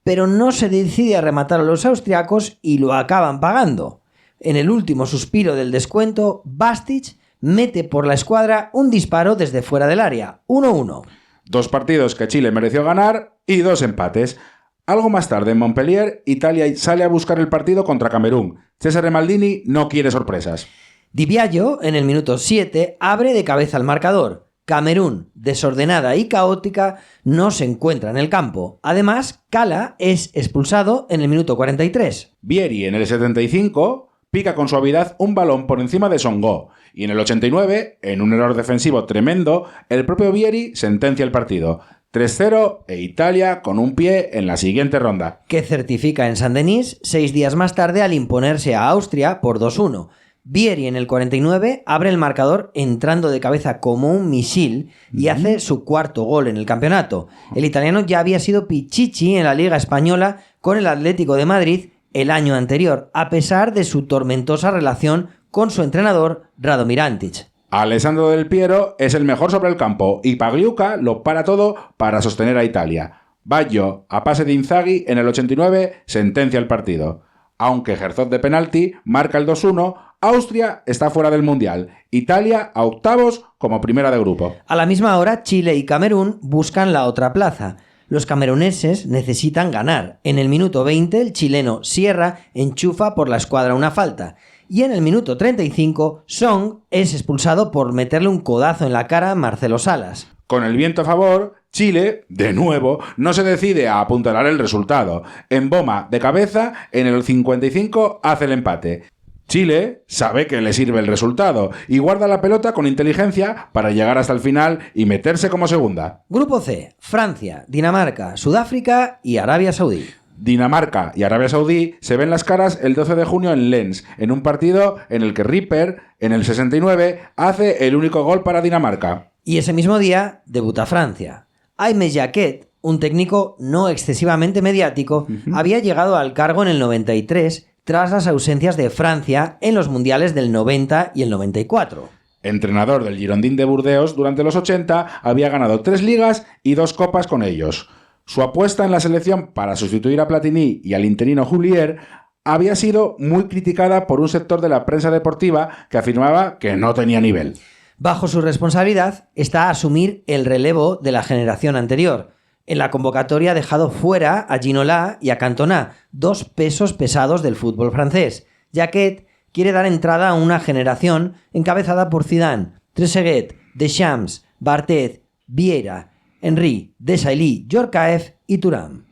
[SPEAKER 1] Pero no se decide a rematar a los austriacos y lo acaban pagando. En el último suspiro del descuento, Bastic mete por la escuadra un disparo desde fuera del área. 1-1.
[SPEAKER 2] 2 partidos que Chile mereció ganar y 2 empates. Algo más tarde, en Montpellier, Italia sale a buscar el partido contra Camerún. Cesare Maldini no quiere sorpresas.
[SPEAKER 1] Di Biagio, en el minuto 7, abre de cabeza el marcador. Camerún, desordenada y caótica, no se encuentra en el campo. Además, Kala es expulsado en el minuto 43.
[SPEAKER 2] Vieri, en el 75, pica con suavidad un balón por encima de Songo. Y en el 89, en un error defensivo tremendo, el propio Vieri sentencia el partido. 3-0 e Italia con un pie en la siguiente ronda.
[SPEAKER 1] Que certifica en Saint-Denis 6 días más tarde al imponerse a Austria por 2-1. Vieri en el 49 abre el marcador entrando de cabeza como un misil y hace su cuarto gol en el campeonato. El italiano ya había sido pichichi en la Liga Española con el Atlético de Madrid el año anterior, a pesar de su tormentosa relación con su entrenador Radomir Antic.
[SPEAKER 2] Alessandro Del Piero es el mejor sobre el campo y Pagliuca lo para todo para sostener a Italia. Baggio, a pase de Inzaghi, en el 89 sentencia el partido. Aunque Herzog de penalti marca el 2-1, Austria está fuera del Mundial. Italia a octavos como primera de grupo.
[SPEAKER 1] A la misma hora, Chile y Camerún buscan la otra plaza. Los cameruneses necesitan ganar. En el minuto 20, el chileno Sierra enchufa por la escuadra una falta. Y en el minuto 35, Song es expulsado por meterle un codazo en la cara a Marcelo Salas.
[SPEAKER 2] Con el viento a favor, Chile, de nuevo, no se decide a apuntalar el resultado. Emboma de cabeza, en el 55 hace el empate. Chile sabe que le sirve el resultado y guarda la pelota con inteligencia para llegar hasta el final y meterse como segunda.
[SPEAKER 1] Grupo C: Francia, Dinamarca, Sudáfrica y Arabia Saudí.
[SPEAKER 2] Dinamarca y Arabia Saudí se ven las caras el 12 de junio en Lens, en un partido en el que Ripper, en el 69, hace el único gol para Dinamarca.
[SPEAKER 1] Y ese mismo día debuta Francia. Aimé Jacquet, un técnico no excesivamente mediático, había llegado al cargo en el 93 tras las ausencias de Francia en los mundiales del 90 y el 94.
[SPEAKER 2] Entrenador del Girondins de Burdeos durante los 80, había ganado 3 ligas y 2 copas con ellos. Su apuesta en la selección para sustituir a Platini y al interino Houllier había sido muy criticada por un sector de la prensa deportiva que afirmaba que no tenía nivel.
[SPEAKER 1] Bajo su responsabilidad está asumir el relevo de la generación anterior. En la convocatoria ha dejado fuera a Ginola y a Cantona, 2 pesos pesados del fútbol francés. Jacquet quiere dar entrada a una generación encabezada por Zidane, Trezeguet, Deschamps, Barthez, Vieira, Henry, Desailly, Djorkaeff y Thuram.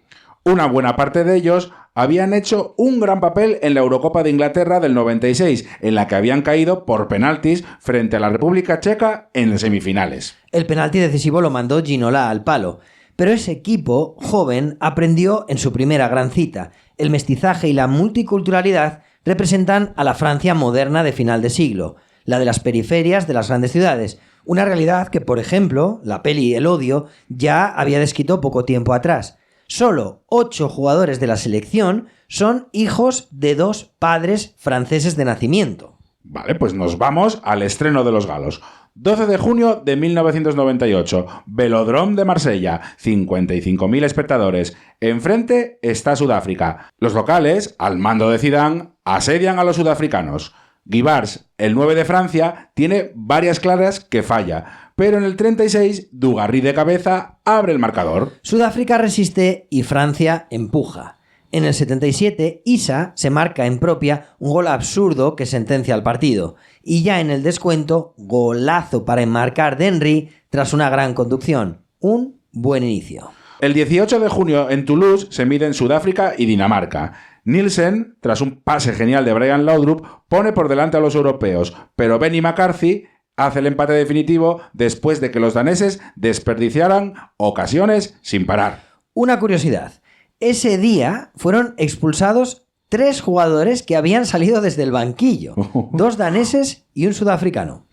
[SPEAKER 2] Una buena parte de ellos habían hecho un gran papel en la Eurocopa de Inglaterra del 96, en la que habían caído por penaltis frente a la República Checa en las semifinales.
[SPEAKER 1] El penalti decisivo lo mandó Ginola al palo, pero ese equipo joven aprendió en su primera gran cita. El mestizaje y la multiculturalidad representan a la Francia moderna de final de siglo, la de las periferias de las grandes ciudades, una realidad que, por ejemplo, la peli El Odio ya había descrito poco tiempo atrás. Solo 8 jugadores de la selección son hijos de 2 padres franceses de nacimiento.
[SPEAKER 2] Vale, pues nos vamos al estreno de los galos. 12 de junio de 1998, Velodrome de Marsella, 55.000 espectadores. Enfrente está Sudáfrica. Los locales, al mando de Zidane, asedian a los sudafricanos. Guibars, el 9 de Francia, tiene varias claras que falla, pero en el 36, Dugarry de cabeza abre el marcador.
[SPEAKER 1] Sudáfrica resiste y Francia empuja. En el 77, Issa se marca en propia un gol absurdo que sentencia al partido. Y ya en el descuento, golazo para enmarcar de Henry tras una gran conducción. Un buen inicio.
[SPEAKER 2] El 18 de junio en Toulouse se miden Sudáfrica y Dinamarca. Nielsen, tras un pase genial de Brian Laudrup, pone por delante a los europeos, pero Benny McCarthy hace el empate definitivo después de que los daneses desperdiciaran ocasiones sin parar.
[SPEAKER 1] Una curiosidad. Ese día fueron expulsados 3 jugadores que habían salido desde el banquillo. 2 daneses y un sudafricano.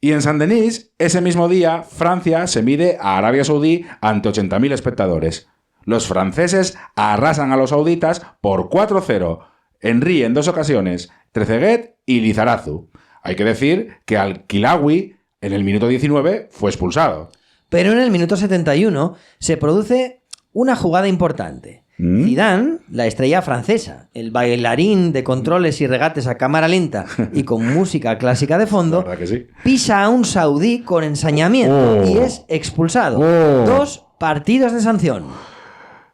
[SPEAKER 2] Y en Saint-Denis, ese mismo día, Francia se mide a Arabia Saudí ante 80.000 espectadores. Los franceses arrasan a los sauditas por 4-0. Henry en 2 ocasiones, Trezeguet y Lizarazu. Hay que decir que Al-Kilawi en el minuto 19 fue expulsado.
[SPEAKER 1] Pero en el minuto 71 se produce una jugada importante. Zidane, la estrella francesa, el bailarín de controles y regates a cámara lenta y con música clásica de fondo,
[SPEAKER 2] ¿Verdad que sí?
[SPEAKER 1] pisa a un saudí con ensañamiento y es expulsado. 2 partidos de sanción.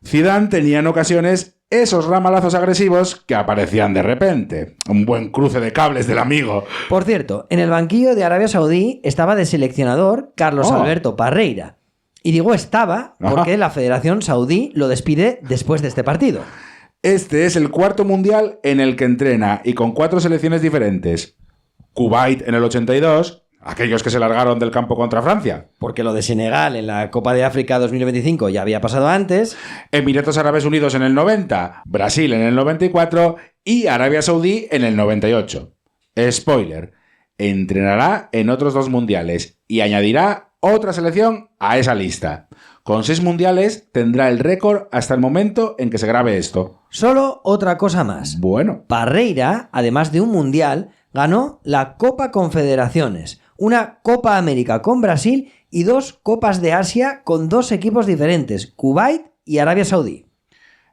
[SPEAKER 2] Zidane tenía en ocasiones esos ramalazos agresivos que aparecían de repente. Un buen cruce de cables del amigo.
[SPEAKER 1] Por cierto, en el banquillo de Arabia Saudí estaba de seleccionador Carlos Alberto Parreira. Y digo estaba porque la Federación Saudí lo despide después de este partido.
[SPEAKER 2] Este es el 4º mundial en el que entrena y con 4 selecciones diferentes. Kuwait en el 82, aquellos que se largaron del campo contra Francia.
[SPEAKER 1] Porque lo de Senegal en la Copa de África 2025 ya había pasado antes.
[SPEAKER 2] Emiratos Árabes Unidos en el 90, Brasil en el 94 y Arabia Saudí en el 98. Spoiler, entrenará en otros 2 mundiales y añadirá otra selección a esa lista. Con 6 mundiales tendrá el récord hasta el momento en que se grabe esto.
[SPEAKER 1] Solo otra cosa más.
[SPEAKER 2] Bueno.
[SPEAKER 1] Parreira, además de un mundial, ganó la Copa Confederaciones, una Copa América con Brasil y 2 Copas de Asia con 2 equipos diferentes, Kuwait y Arabia Saudí.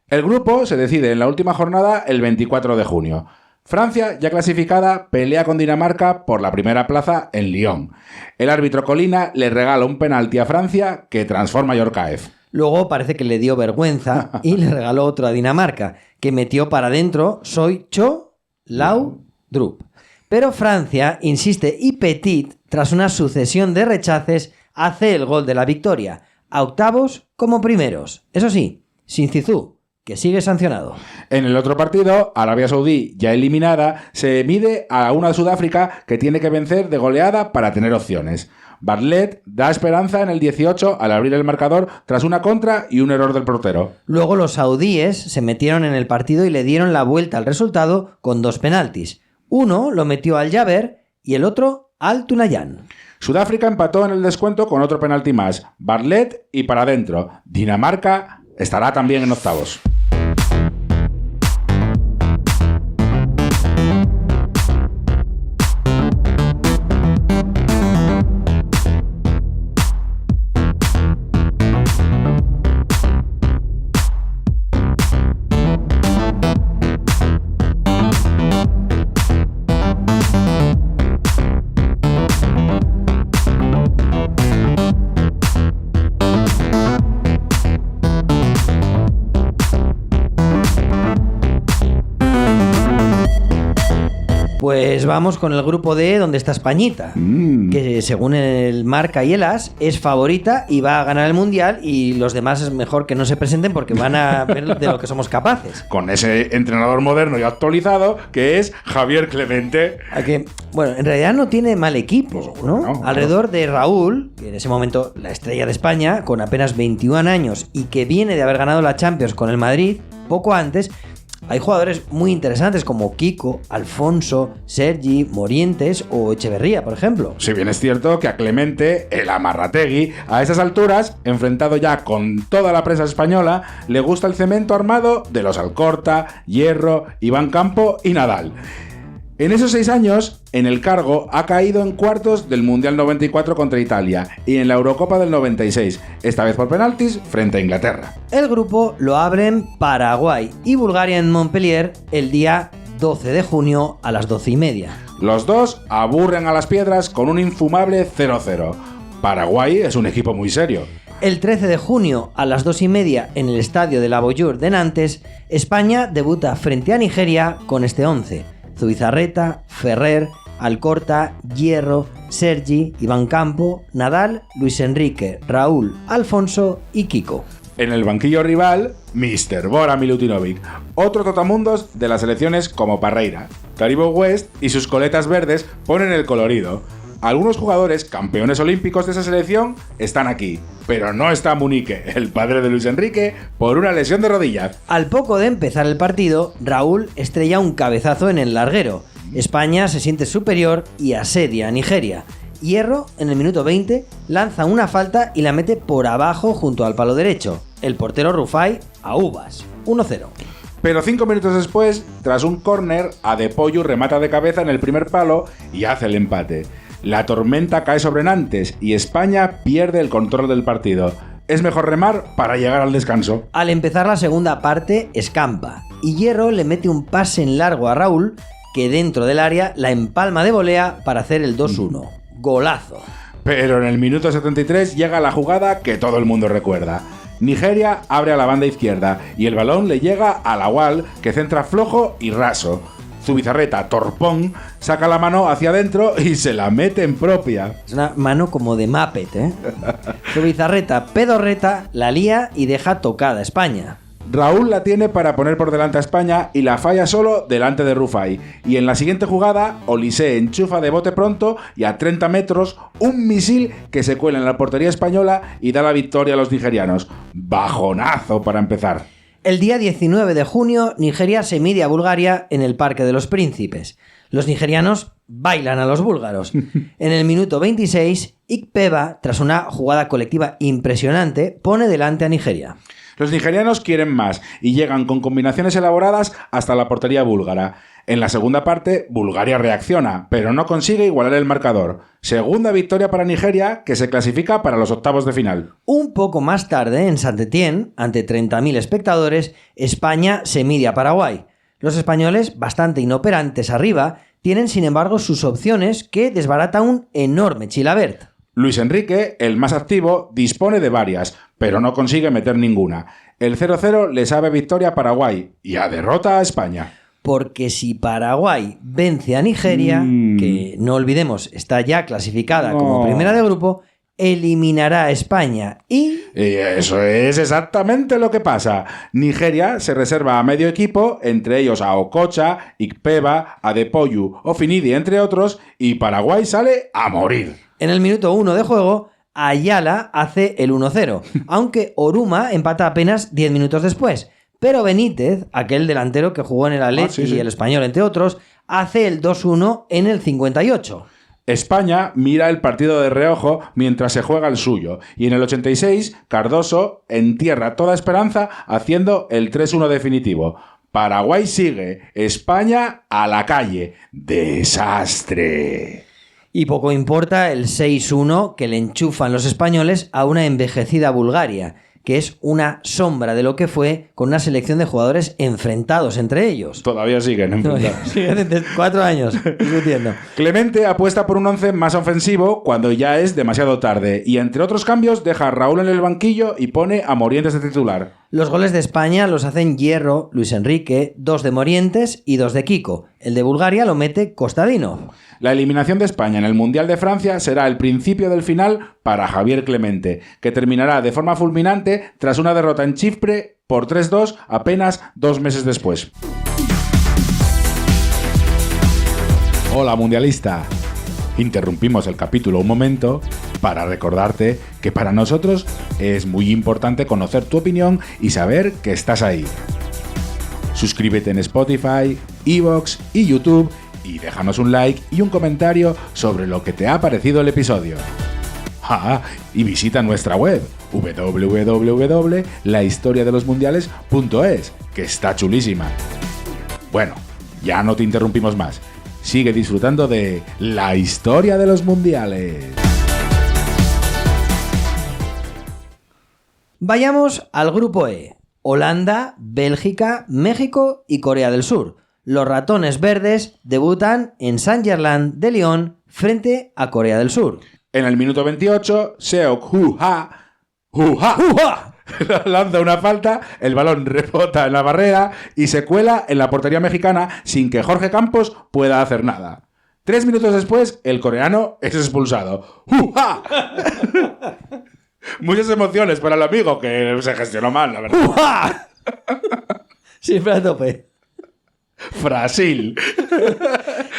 [SPEAKER 2] El grupo se decide en la última jornada el 24 de junio. Francia, ya clasificada, pelea con Dinamarca por la primera plaza en Lyon. El árbitro Colina le regala un penalti a Francia que transforma a Yorkaev.
[SPEAKER 1] Luego parece que le dio vergüenza y le regaló otro a Dinamarca, que metió para adentro Soicho Laudrup. Pero Francia insiste y Petit, tras una sucesión de rechaces, hace el gol de la victoria, a octavos como primeros. Eso sí, sin Zizou, que sigue sancionado.
[SPEAKER 2] En el otro partido, Arabia Saudí, ya eliminada, se mide a una Sudáfrica que tiene que vencer de goleada para tener opciones. Bartlett da esperanza en el 18 al abrir el marcador tras una contra y un error del portero.
[SPEAKER 1] Luego los saudíes se metieron en el partido y le dieron la vuelta al resultado con 2 penaltis. Uno lo metió Al Jaber y el otro Al Tunayan.
[SPEAKER 2] Sudáfrica empató en el descuento con otro penalti más. Bartlett y para adentro. Dinamarca estará también en octavos.
[SPEAKER 1] Pues vamos con el grupo D, donde está Españita, que según el Marca y el AS es favorita y va a ganar el Mundial, y los demás es mejor que no se presenten porque van a ver de lo que somos capaces.
[SPEAKER 2] Con ese entrenador moderno y actualizado que es Javier Clemente.
[SPEAKER 1] Bueno, en realidad no tiene mal equipo, ¿no?
[SPEAKER 2] No.
[SPEAKER 1] Alrededor de Raúl, que en ese momento la estrella de España, con apenas 21 años y que viene de haber ganado la Champions con el Madrid poco antes, hay jugadores muy interesantes como Kiko, Alfonso, Sergi, Morientes o Echeverría, por ejemplo.
[SPEAKER 2] Si bien es cierto que a Clemente, el amarrategui, a esas alturas, enfrentado ya con toda la prensa española, le gusta el cemento armado de los Alcorta, Hierro, Iván Campo y Nadal. En esos 6 años, en el cargo, ha caído en cuartos del Mundial 94 contra Italia y en la Eurocopa del 96, esta vez por penaltis, frente a Inglaterra.
[SPEAKER 1] El grupo lo abren Paraguay y Bulgaria en Montpellier el día 12 de junio a las 12:30.
[SPEAKER 2] Los dos aburren a las piedras con un infumable 0-0. Paraguay es un equipo muy serio.
[SPEAKER 1] El 13 de junio a las 2:30 en el estadio de la Boyur de Nantes, España debuta frente a Nigeria con este 11. Zubizarreta, Ferrer, Alcorta, Hierro, Sergi, Iván Campo, Nadal, Luis Enrique, Raúl, Alfonso y Kiko.
[SPEAKER 2] En el banquillo rival, Mr. Bora Milutinovic, otro totamundos de las selecciones como Parreira. Taribo West y sus coletas verdes ponen el colorido. Algunos jugadores campeones olímpicos de esa selección están aquí, pero no está Munique, el padre de Luis Enrique, por una lesión de rodilla.
[SPEAKER 1] Al poco de empezar el partido, Raúl estrella un cabezazo en el larguero. España se siente superior y asedia a Nigeria. Hierro, en el minuto 20, lanza una falta y la mete por abajo junto al palo derecho. El portero Rufai a uvas. 1-0.
[SPEAKER 2] Pero 5 minutos después, tras un córner, Adepoyu remata de cabeza en el primer palo y hace el empate. La tormenta cae sobre Nantes y España pierde el control del partido. Es mejor remar para llegar al descanso.
[SPEAKER 1] Al empezar la segunda parte, escampa. Y Hierro le mete un pase en largo a Raúl, que dentro del área la empalma de volea para hacer el 2-1. Golazo.
[SPEAKER 2] Pero en el minuto 73 llega la jugada que todo el mundo recuerda. Nigeria abre a la banda izquierda y el balón le llega a Lawal, que centra flojo y raso. Zubizarreta, torpón, saca la mano hacia adentro y se la mete en propia.
[SPEAKER 1] Es una mano como de Muppet, ¿eh? Zubizarreta, pedorreta, la lía y deja tocada a España.
[SPEAKER 2] Raúl la tiene para poner por delante a España y la falla solo delante de Rufai. Y en la siguiente jugada, Olise enchufa de bote pronto y a 30 metros un misil que se cuela en la portería española y da la victoria a los nigerianos. Bajonazo para empezar.
[SPEAKER 1] El día 19 de junio, Nigeria se mide a Bulgaria en el Parque de los Príncipes. Los nigerianos bailan a los búlgaros. En el minuto 26, Ikpeba, tras una jugada colectiva impresionante, pone delante a Nigeria.
[SPEAKER 2] Los nigerianos quieren más y llegan con combinaciones elaboradas hasta la portería búlgara. En la segunda parte, Bulgaria reacciona, pero no consigue igualar el marcador. Segunda victoria para Nigeria, que se clasifica para los octavos de final.
[SPEAKER 1] Un poco más tarde, en Saint-Étienne, ante 30.000 espectadores, España se mide a Paraguay. Los españoles, bastante inoperantes arriba, tienen sin embargo sus opciones que desbarata un enorme Chilabert.
[SPEAKER 2] Luis Enrique, el más activo, dispone de varias, pero no consigue meter ninguna. El 0-0 le sabe victoria a Paraguay y a derrota a España.
[SPEAKER 1] Porque si Paraguay vence a Nigeria, que no olvidemos está ya clasificada como primera de grupo, eliminará a España y
[SPEAKER 2] eso es exactamente lo que pasa. Nigeria se reserva a medio equipo, entre ellos a Okocha, Ikpeba, Adepoyu o Finidi, entre otros, y Paraguay sale a morir.
[SPEAKER 1] En el minuto 1 de juego, Ayala hace el 1-0, aunque Oruma empata apenas 10 minutos después. Pero Benítez, aquel delantero que jugó en el Atleti y el Español, entre otros, hace el 2-1 en el 58.
[SPEAKER 2] España mira el partido de reojo mientras se juega el suyo, y en el 86 Cardoso entierra toda esperanza haciendo el 3-1 definitivo. Paraguay sigue, España a la calle. ¡Desastre!
[SPEAKER 1] Y poco importa el 6-1 que le enchufan los españoles a una envejecida Bulgaria, que es una sombra de lo que fue con una selección de jugadores enfrentados entre ellos.
[SPEAKER 2] Todavía siguen enfrentados.
[SPEAKER 1] Siguen desde 4 años discutiendo.
[SPEAKER 2] Clemente apuesta por un 11 más ofensivo cuando ya es demasiado tarde y entre otros cambios deja a Raúl en el banquillo y pone a Morientes de titular.
[SPEAKER 1] Los goles de España los hacen Hierro, Luis Enrique, 2 de Morientes y 2 de Kiko. El de Bulgaria lo mete Kostadinov.
[SPEAKER 2] La eliminación de España en el Mundial de Francia será el principio del final para Javier Clemente, que terminará de forma fulminante tras una derrota en Chipre por 3-2 apenas 2 meses después. Hola, mundialista. Interrumpimos el capítulo un momento para recordarte que para nosotros es muy importante conocer tu opinión y saber que estás ahí. Suscríbete en Spotify, iVoox y YouTube y déjanos un like y un comentario sobre lo que te ha parecido el episodio. Y visita nuestra web www.lahistoriadelosmundiales.es, que está chulísima. Bueno, ya no te interrumpimos más. Sigue disfrutando de la historia de los mundiales.
[SPEAKER 1] Vayamos al grupo E. Holanda, Bélgica, México y Corea del Sur. Los ratones verdes debutan en Saint-Germain de Lyon frente a Corea del Sur.
[SPEAKER 2] En el minuto 28, Seok Hoo-ha lanza una falta, el balón rebota en la barrera y se cuela en la portería mexicana sin que Jorge Campos pueda hacer nada. 3 minutos después, el coreano es expulsado. Muchas emociones para el amigo, que se gestionó mal, la verdad.
[SPEAKER 1] ¡Uah! Siempre a tope.
[SPEAKER 2] Brasil.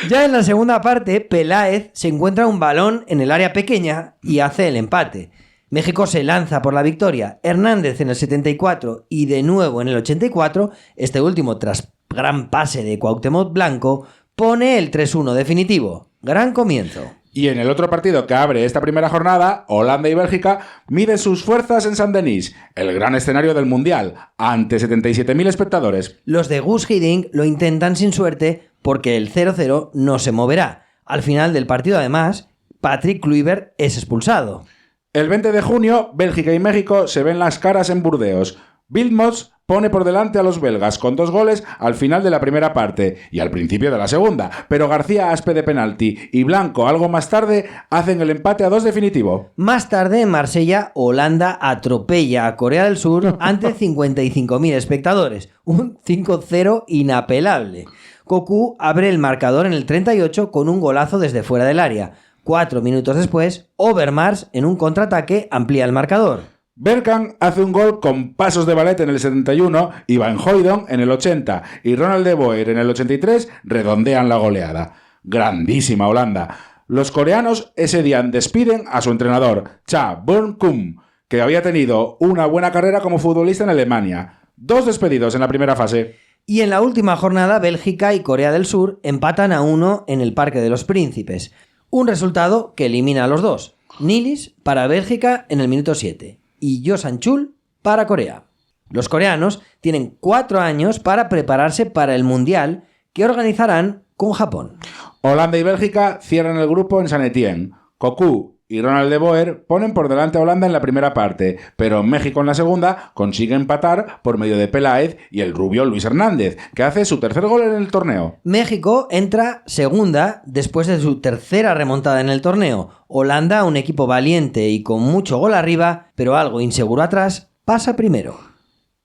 [SPEAKER 1] Ya en la segunda parte, Peláez se encuentra un balón en el área pequeña y hace el empate. México se lanza por la victoria. Hernández en el 74 y de nuevo en el 84, este último tras gran pase de Cuauhtémoc Blanco, pone el 3-1 definitivo. Gran comienzo.
[SPEAKER 2] Y en el otro partido que abre esta primera jornada, Holanda y Bélgica miden sus fuerzas en Saint-Denis, el gran escenario del Mundial, ante 77.000 espectadores.
[SPEAKER 1] Los de Guus Hiddink lo intentan sin suerte porque el 0-0 no se moverá. Al final del partido, además, Patrick Kluivert es expulsado.
[SPEAKER 2] El 20 de junio, Bélgica y México se ven las caras en Burdeos. Wilmots pone por delante a los belgas con 2 goles al final de la primera parte y al principio de la segunda, pero García Aspe de penalti y Blanco algo más tarde hacen el empate a 2 definitivo.
[SPEAKER 1] Más tarde, en Marsella, Holanda atropella a Corea del Sur ante 55.000 espectadores. Un 5-0 inapelable. Cocu abre el marcador en el 38 con un golazo desde fuera del área. 4 minutos después, Overmars, en un contraataque, amplía el marcador.
[SPEAKER 2] Bergkamp hace un gol con pasos de ballet en el 71 y Van Hooijdonk en el 80 y Ronald de Boer en el 83 redondean la goleada. Grandísima Holanda. Los coreanos ese día despiden a su entrenador, Cha Bun-kum, que había tenido una buena carrera como futbolista en Alemania. 2 despedidos en la primera fase.
[SPEAKER 1] Y en la última jornada, Bélgica y Corea del Sur empatan a 1 en el Parque de los Príncipes. Un resultado que elimina a los dos. Nilis para Bélgica en el minuto 7 y Jo Sang-chul para Corea. Los coreanos tienen 4 años para prepararse para el Mundial que organizarán con Japón.
[SPEAKER 2] Holanda y Bélgica cierran el grupo en Saint-Étienne. Cocu y Ronald de Boer ponen por delante a Holanda en la primera parte, pero México en la segunda consigue empatar por medio de Peláez y el rubio Luis Hernández, que hace su tercer gol en el torneo.
[SPEAKER 1] México entra segunda después de su tercera remontada en el torneo. Holanda, un equipo valiente y con mucho gol arriba, pero algo inseguro atrás, pasa primero.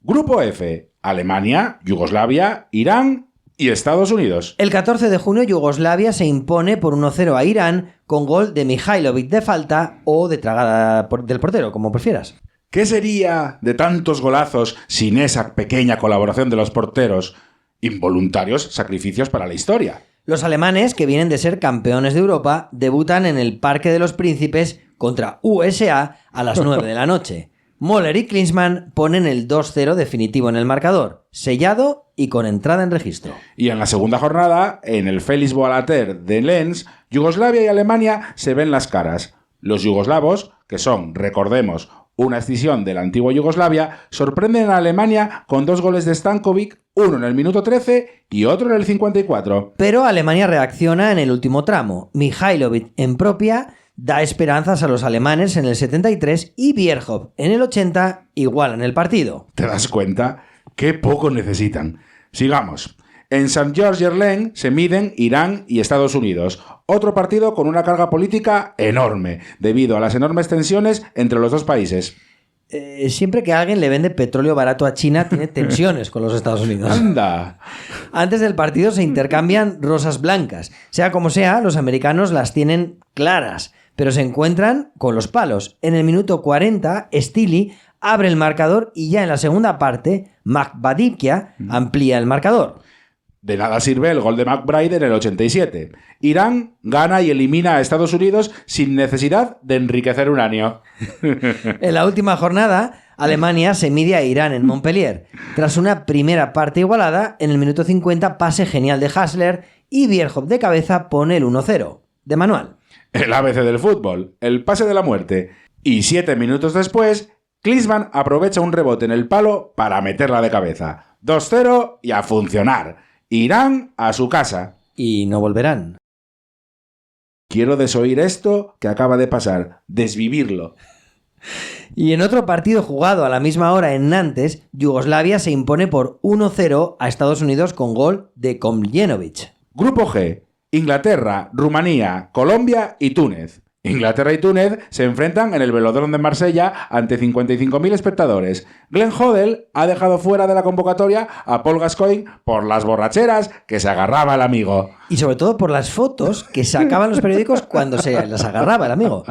[SPEAKER 2] Grupo F: Alemania, Yugoslavia, Irán y Estados Unidos.
[SPEAKER 1] El 14 de junio Yugoslavia se impone por 1-0 a Irán con gol de Mihailovic de falta o de tragada del portero, como prefieras.
[SPEAKER 2] ¿Qué sería de tantos golazos sin esa pequeña colaboración de los porteros? Involuntarios sacrificios para la historia.
[SPEAKER 1] Los alemanes, que vienen de ser campeones de Europa, debutan en el Parque de los Príncipes contra USA a las 9 de la noche. Möller y Klinsmann ponen el 2-0 definitivo en el marcador, sellado y con entrada en registro.
[SPEAKER 2] Y en la segunda jornada, en el Félix Boalater de Lens, Yugoslavia y Alemania se ven las caras. Los yugoslavos, que son, recordemos, una escisión de la antigua Yugoslavia, sorprenden a Alemania con 2 goles de Stankovic, uno en el minuto 13 y otro en el 54.
[SPEAKER 1] Pero Alemania reacciona en el último tramo. Mihailovic en propia da esperanzas a los alemanes en el 73 y Bierhoff en el 80 igualan el partido.
[SPEAKER 2] ¿Te das cuenta? ¡Qué poco necesitan! Sigamos. En St. George-Germain se miden Irán y Estados Unidos. Otro partido con una carga política enorme, debido a las enormes tensiones entre los dos países.
[SPEAKER 1] Siempre que alguien le vende petróleo barato a China, tiene tensiones con los Estados Unidos.
[SPEAKER 2] ¡Anda!
[SPEAKER 1] Antes del partido se intercambian rosas blancas. Sea como sea, los americanos las tienen claras, pero se encuentran con los palos. En el minuto 40, Stili abre el marcador y ya en la segunda parte, Makhmadivkia amplía el marcador.
[SPEAKER 2] De nada sirve el gol de McBride en el 87. Irán gana y elimina a Estados Unidos sin necesidad de enriquecer uranio.
[SPEAKER 1] En la última jornada, Alemania se mide a Irán en Montpellier. Tras una primera parte igualada, en el minuto 50 pase genial de Hassler y Bierhoff de cabeza pone el 1-0, de manual.
[SPEAKER 2] El ABC del fútbol, el pase de la muerte. Y 7 minutos después, Klinsmann aprovecha un rebote en el palo para meterla de cabeza. 2-0 y a funcionar. Irán a su casa.
[SPEAKER 1] Y no volverán.
[SPEAKER 2] Quiero desoír esto que acaba de pasar, desvivirlo.
[SPEAKER 1] Y en otro partido jugado a la misma hora en Nantes, Yugoslavia se impone por 1-0 a Estados Unidos con gol de Komljenovic.
[SPEAKER 2] Grupo G: Inglaterra, Rumanía, Colombia y Túnez. Inglaterra y Túnez se enfrentan en el Velódromo de Marsella ante 55.000 espectadores. Glenn Hoddle ha dejado fuera de la convocatoria a Paul Gascoigne por las borracheras que se agarraba el amigo.
[SPEAKER 1] Y sobre todo por las fotos que sacaban los periódicos cuando se las agarraba el amigo.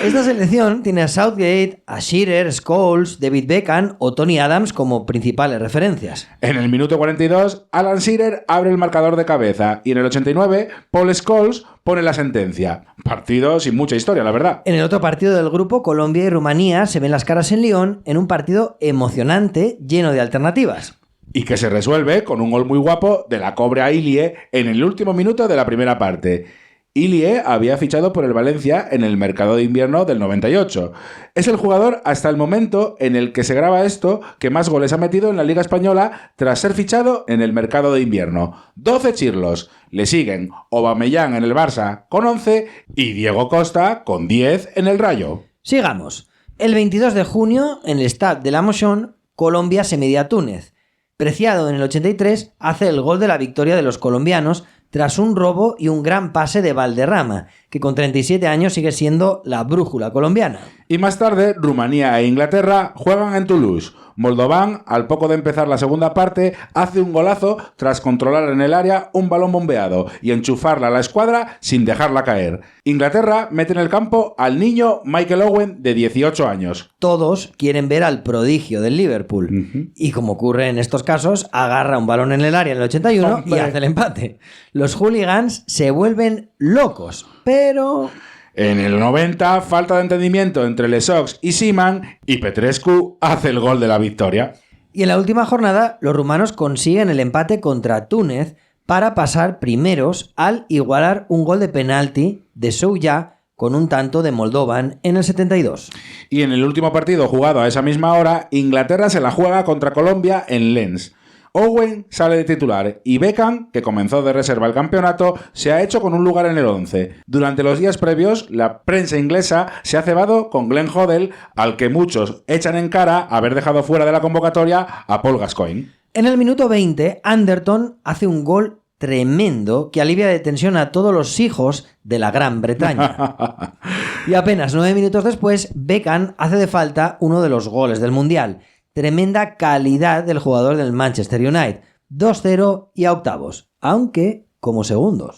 [SPEAKER 1] Esta selección tiene a Southgate, a Shearer, Scholes, David Beckham o Tony Adams como principales referencias.
[SPEAKER 2] En el minuto 42, Alan Shearer abre el marcador de cabeza y en el 89, Paul Scholes pone la sentencia. Partido sin mucha historia, la verdad.
[SPEAKER 1] En el otro partido del grupo, Colombia y Rumanía se ven las caras en Lyon en un partido emocionante lleno de alternativas.
[SPEAKER 2] Y que se resuelve con un gol muy guapo de la Cobra Ilie en el último minuto de la primera parte. Ilie había fichado por el Valencia en el mercado de invierno del 98. Es el jugador hasta el momento en el que se graba esto que más goles ha metido en la Liga Española tras ser fichado en el mercado de invierno. 12 chirlos. Le siguen Aubameyang en el Barça con 11 y Diego Costa con 10 en el Rayo.
[SPEAKER 1] Sigamos. El 22 de junio, en el Stade de la Motion, Colombia se media a Túnez. Preciado en el 83 hace el gol de la victoria de los colombianos tras un robo y un gran pase de Valderrama, que con 37 años sigue siendo la brújula colombiana.
[SPEAKER 2] Y más tarde, Rumanía e Inglaterra juegan en Toulouse. Moldovan, al poco de empezar la segunda parte, hace un golazo tras controlar en el área un balón bombeado y enchufarla a la escuadra sin dejarla caer. Inglaterra mete en el campo al niño Michael Owen de 18 años.
[SPEAKER 1] Todos quieren ver al prodigio del Liverpool. Y como ocurre en estos casos, agarra un balón en el área en el 81 y hace el empate. Los hooligans se vuelven locos, pero...
[SPEAKER 2] En el 90, falta de entendimiento entre Lesox y Seaman y Petrescu hace el gol de la victoria.
[SPEAKER 1] Y en la última jornada, los rumanos consiguen el empate contra Túnez para pasar primeros al igualar un gol de penalti de Souya con un tanto de Moldovan en el 72.
[SPEAKER 2] Y en el último partido jugado a esa misma hora, Inglaterra se la juega contra Colombia en Lens. Owen sale de titular y Beckham, que comenzó de reserva el campeonato, se ha hecho con un lugar en el 11. Durante los días previos, la prensa inglesa se ha cebado con Glenn Hoddle, al que muchos echan en cara haber dejado fuera de la convocatoria a Paul Gascoigne.
[SPEAKER 1] En el minuto 20, Anderton hace un gol tremendo que alivia de tensión a todos los hijos de la Gran Bretaña. Y apenas 9 minutos después, Beckham hace de falta uno de los goles del Mundial. Tremenda calidad del jugador del Manchester United. 2-0 y a octavos, aunque como segundos.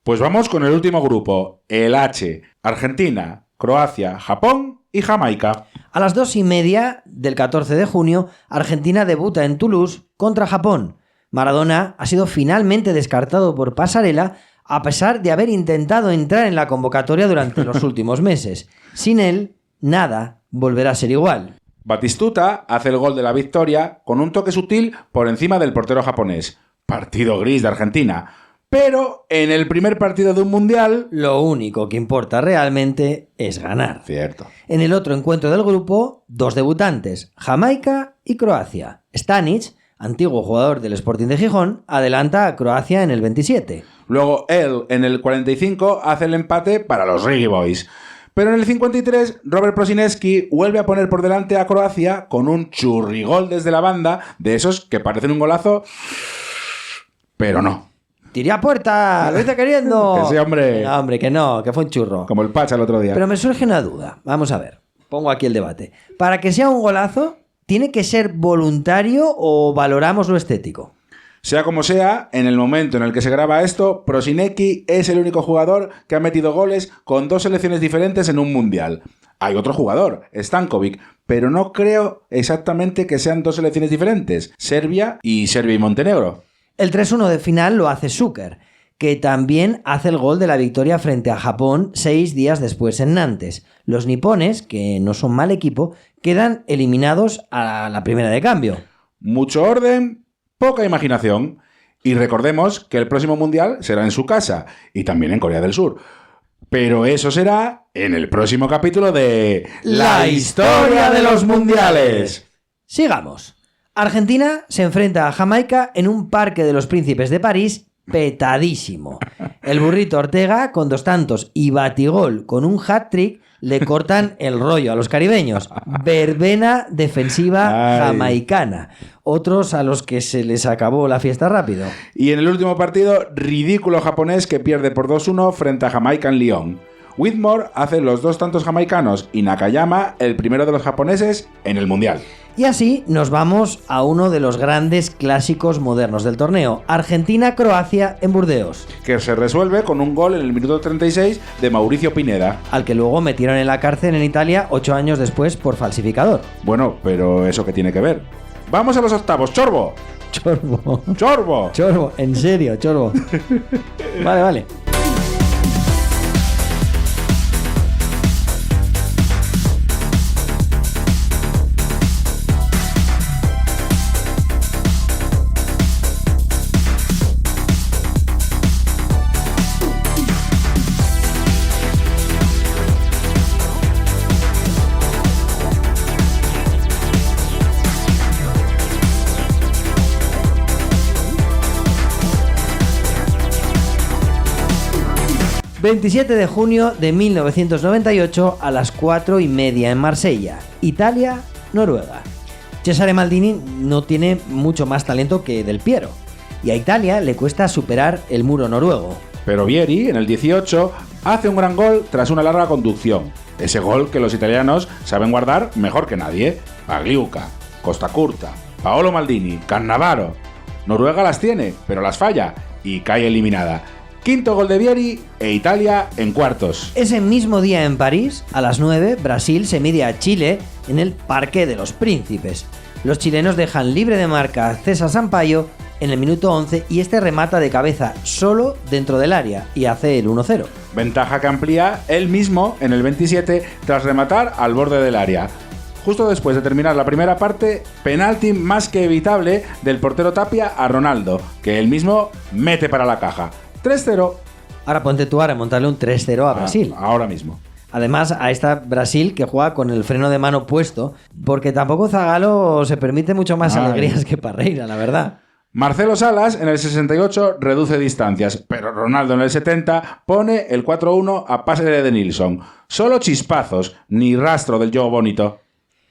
[SPEAKER 2] Pues vamos con el último grupo, el H. Argentina, Croacia, Japón y Jamaica.
[SPEAKER 1] A las 2:30 del 14 de junio, Argentina debuta en Toulouse contra Japón. Maradona ha sido finalmente descartado por pasarela a pesar de haber intentado entrar en la convocatoria durante los últimos meses. Sin él, nada volverá a ser igual.
[SPEAKER 2] Batistuta hace el gol de la victoria con un toque sutil por encima del portero japonés. Partido gris de Argentina. Pero en el primer partido de un mundial...
[SPEAKER 1] Lo único que importa realmente es ganar.
[SPEAKER 2] Cierto.
[SPEAKER 1] En el otro encuentro del grupo, 2 debutantes, Jamaica y Croacia. Stanic, antiguo jugador del Sporting de Gijón, adelanta a Croacia en el 27.
[SPEAKER 2] Luego él, en el 45, hace el empate para los Reggae Boys. Pero en el 53, Robert Prosinecki vuelve a poner por delante a Croacia con un churrigol desde la banda, de esos que parecen un golazo, pero no.
[SPEAKER 1] ¡Tiré a puerta! ¡Lo hice queriendo!
[SPEAKER 2] Que sí, hombre.
[SPEAKER 1] No, hombre, que no, que fue un churro.
[SPEAKER 2] Como el Pacha el otro día.
[SPEAKER 1] Pero me surge una duda. Vamos a ver. Pongo aquí el debate. Para que sea un golazo, ¿tiene que ser voluntario o valoramos lo estético?
[SPEAKER 2] Sea como sea, en el momento en el que se graba esto, Prosinecki es el único jugador que ha metido goles con 2 selecciones diferentes en un mundial. Hay otro jugador, Stankovic, pero no creo exactamente que sean 2 selecciones diferentes, Serbia y Montenegro.
[SPEAKER 1] El 3-1 de final lo hace Šuker, que también hace el gol de la victoria frente a Japón 6 días después en Nantes. Los nipones, que no son mal equipo, quedan eliminados a la primera de cambio.
[SPEAKER 2] Mucho orden, poca imaginación. Y recordemos que el próximo mundial será en su casa y también en Corea del Sur. Pero eso será en el próximo capítulo de
[SPEAKER 1] La historia de los mundiales. Sigamos. Argentina se enfrenta a Jamaica en un parque de los Príncipes de París petadísimo. El burrito Ortega, con 2 tantos y Batigol con un hat-trick, le cortan el rollo a los caribeños. Verbena defensiva jamaicana. Otros a los que se les acabó la fiesta rápido.
[SPEAKER 2] Y en el último partido, ridículo japonés que pierde por 2-1 frente a Jamaica en Lyon. Whitmore hace los 2 tantos jamaicanos y Nakayama el primero de los japoneses en el Mundial.
[SPEAKER 1] Y así nos vamos a uno de los grandes clásicos modernos del torneo, Argentina-Croacia en Burdeos.
[SPEAKER 2] Que se resuelve con un gol en el minuto 36 de Mauricio Pineda.
[SPEAKER 1] Al que luego metieron en la cárcel en Italia 8 años después por falsificador.
[SPEAKER 2] Bueno, pero ¿eso qué tiene que ver? ¡Vamos a los octavos, Chorbo!
[SPEAKER 1] Chorbo.
[SPEAKER 2] ¡Chorbo!
[SPEAKER 1] Chorbo, en serio, Chorbo. Vale. 27 de junio de 1998 a las 4:30 en Marsella, Italia-Noruega. Cesare Maldini no tiene mucho más talento que Del Piero, y a Italia le cuesta superar el muro noruego.
[SPEAKER 2] Pero Vieri, en el 18, hace un gran gol tras una larga conducción. Ese gol que los italianos saben guardar mejor que nadie. Pagliuca, Costa Curta, Paolo Maldini, Cannavaro. Noruega las tiene, pero las falla y cae eliminada. Quinto gol de Vieri e Italia en cuartos.
[SPEAKER 1] Ese mismo día en París, a las 9, Brasil se mide a Chile en el Parque de los Príncipes. Los chilenos dejan libre de marca a César Sampaio en el minuto 11 y este remata de cabeza solo dentro del área y hace el 1-0.
[SPEAKER 2] Ventaja que amplía él mismo en el 27 tras rematar al borde del área. Justo después de terminar la primera parte, penalti más que evitable del portero Tapia a Ronaldo, que él mismo mete para la caja. 3-0.
[SPEAKER 1] Ahora ponte tú a remontarle un 3-0 a Brasil.
[SPEAKER 2] Ahora mismo.
[SPEAKER 1] Además, a esta Brasil que juega con el freno de mano puesto, porque tampoco Zagallo se permite mucho más alegrías que Parreira, la verdad.
[SPEAKER 2] Marcelo Salas en el 68 reduce distancias, pero Ronaldo en el 70 pone el 4-1 a pase de Nilsson. Solo chispazos, ni rastro del juego bonito.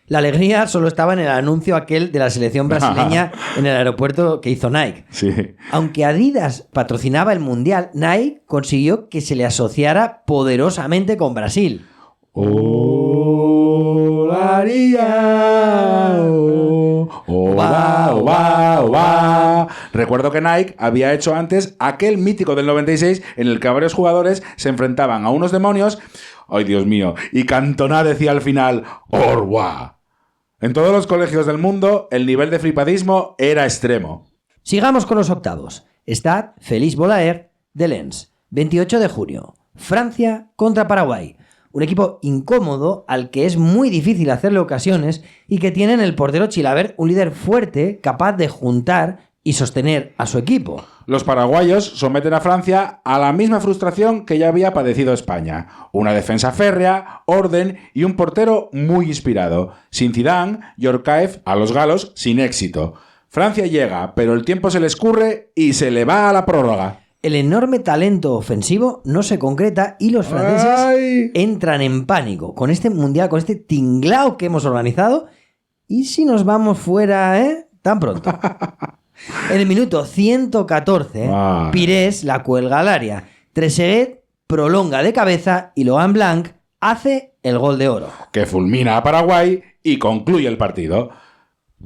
[SPEAKER 1] La alegría solo estaba en el anuncio aquel de la selección brasileña en el aeropuerto que hizo Nike.
[SPEAKER 2] Sí.
[SPEAKER 1] Aunque Adidas patrocinaba el Mundial, Nike consiguió que se le asociara poderosamente con Brasil.
[SPEAKER 2] Recuerdo que Nike había hecho antes aquel mítico del 96 en el que varios jugadores se enfrentaban a unos demonios. ¡Ay, Dios mío! Y Cantona decía al final ¡Orwa! En todos los colegios del mundo, el nivel de flipadismo era extremo.
[SPEAKER 1] Sigamos con los octavos. Stade Félix Bollaert de Lens, 28 de junio. Francia contra Paraguay. Un equipo incómodo al que es muy difícil hacerle ocasiones y que tiene en el portero Chilavert un líder fuerte capaz de juntar y sostener a su equipo.
[SPEAKER 2] Los paraguayos someten a Francia a la misma frustración que ya había padecido España. Una defensa férrea, orden y un portero muy inspirado. Sin Zidane, Yorkaev a los galos sin éxito. Francia llega, pero el tiempo se le escurre y se le va a la prórroga.
[SPEAKER 1] El enorme talento ofensivo no se concreta y los franceses entran en pánico con este mundial, con este tinglao que hemos organizado. ¿Y si nos vamos fuera, tan pronto? En el minuto 114, Pires la cuelga al área. Trezeguet prolonga de cabeza y Laurent Blanc hace el gol de oro.
[SPEAKER 2] Que fulmina a Paraguay y concluye el partido.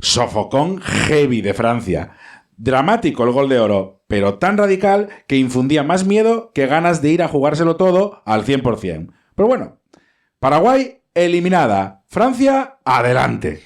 [SPEAKER 2] Sofocón heavy de Francia. Dramático el gol de oro, pero tan radical que infundía más miedo que ganas de ir a jugárselo todo al 100%. Pero bueno, Paraguay eliminada. Francia, adelante.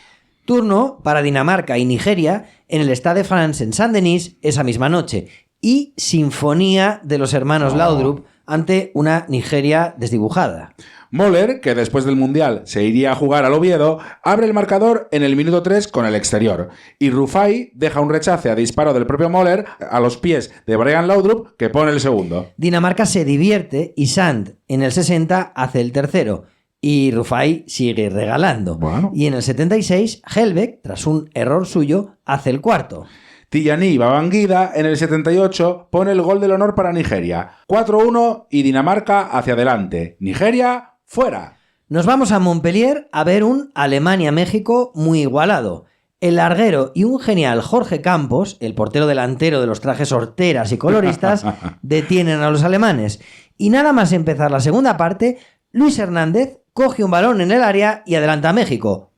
[SPEAKER 1] Turno para Dinamarca y Nigeria en el Stade de France en Saint-Denis esa misma noche. Y sinfonía de los hermanos Laudrup ante una Nigeria desdibujada.
[SPEAKER 2] Möller, que después del Mundial se iría a jugar al Oviedo, abre el marcador en el minuto 3 con el exterior. Y Rufai deja un rechace a disparo del propio Möller a los pies de Brian Laudrup, que pone el segundo.
[SPEAKER 1] Dinamarca se divierte y Sand en el 60 hace el tercero. Y Rufai sigue regalando.
[SPEAKER 2] Bueno.
[SPEAKER 1] Y en el 76, Helbeck, tras un error suyo, hace el cuarto.
[SPEAKER 2] Tijani Babangida en el 78 pone el gol del honor para Nigeria. 4-1 y Dinamarca hacia adelante. Nigeria, fuera.
[SPEAKER 1] Nos vamos a Montpellier a ver un Alemania-México muy igualado. El larguero y un genial Jorge Campos, el portero delantero de los trajes horteras y coloristas, detienen a los alemanes. Y nada más empezar la segunda parte, Luis Hernández coge un balón en el área y adelanta a México.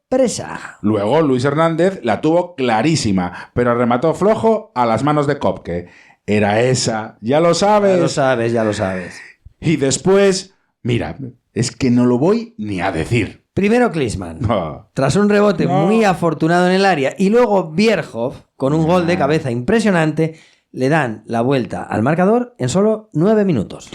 [SPEAKER 1] presa.
[SPEAKER 2] Luego Luis Hernández la tuvo clarísima, pero remató flojo a las manos de Kopke. Era esa, ya lo sabes.
[SPEAKER 1] Ya lo sabes.
[SPEAKER 2] Y después, mira, es que no lo voy ni a decir.
[SPEAKER 1] Primero Klinsmann,
[SPEAKER 2] No.
[SPEAKER 1] tras un rebote muy afortunado en el área, y luego Bierhoff, con un gol de cabeza impresionante, le dan la vuelta al marcador en solo 9 minutos.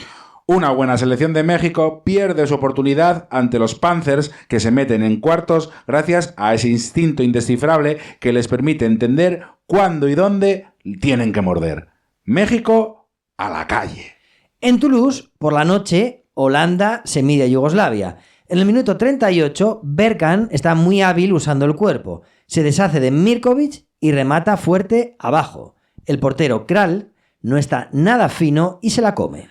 [SPEAKER 2] Una buena selección de México pierde su oportunidad ante los Panthers, que se meten en cuartos gracias a ese instinto indescifrable que les permite entender cuándo y dónde tienen que morder. México a la calle.
[SPEAKER 1] En Toulouse, por la noche, Holanda se mide a Yugoslavia. En el minuto 38, Bergkamp está muy hábil usando el cuerpo. Se deshace de Mirkovic y remata fuerte abajo. El portero Kral no está nada fino y se la come.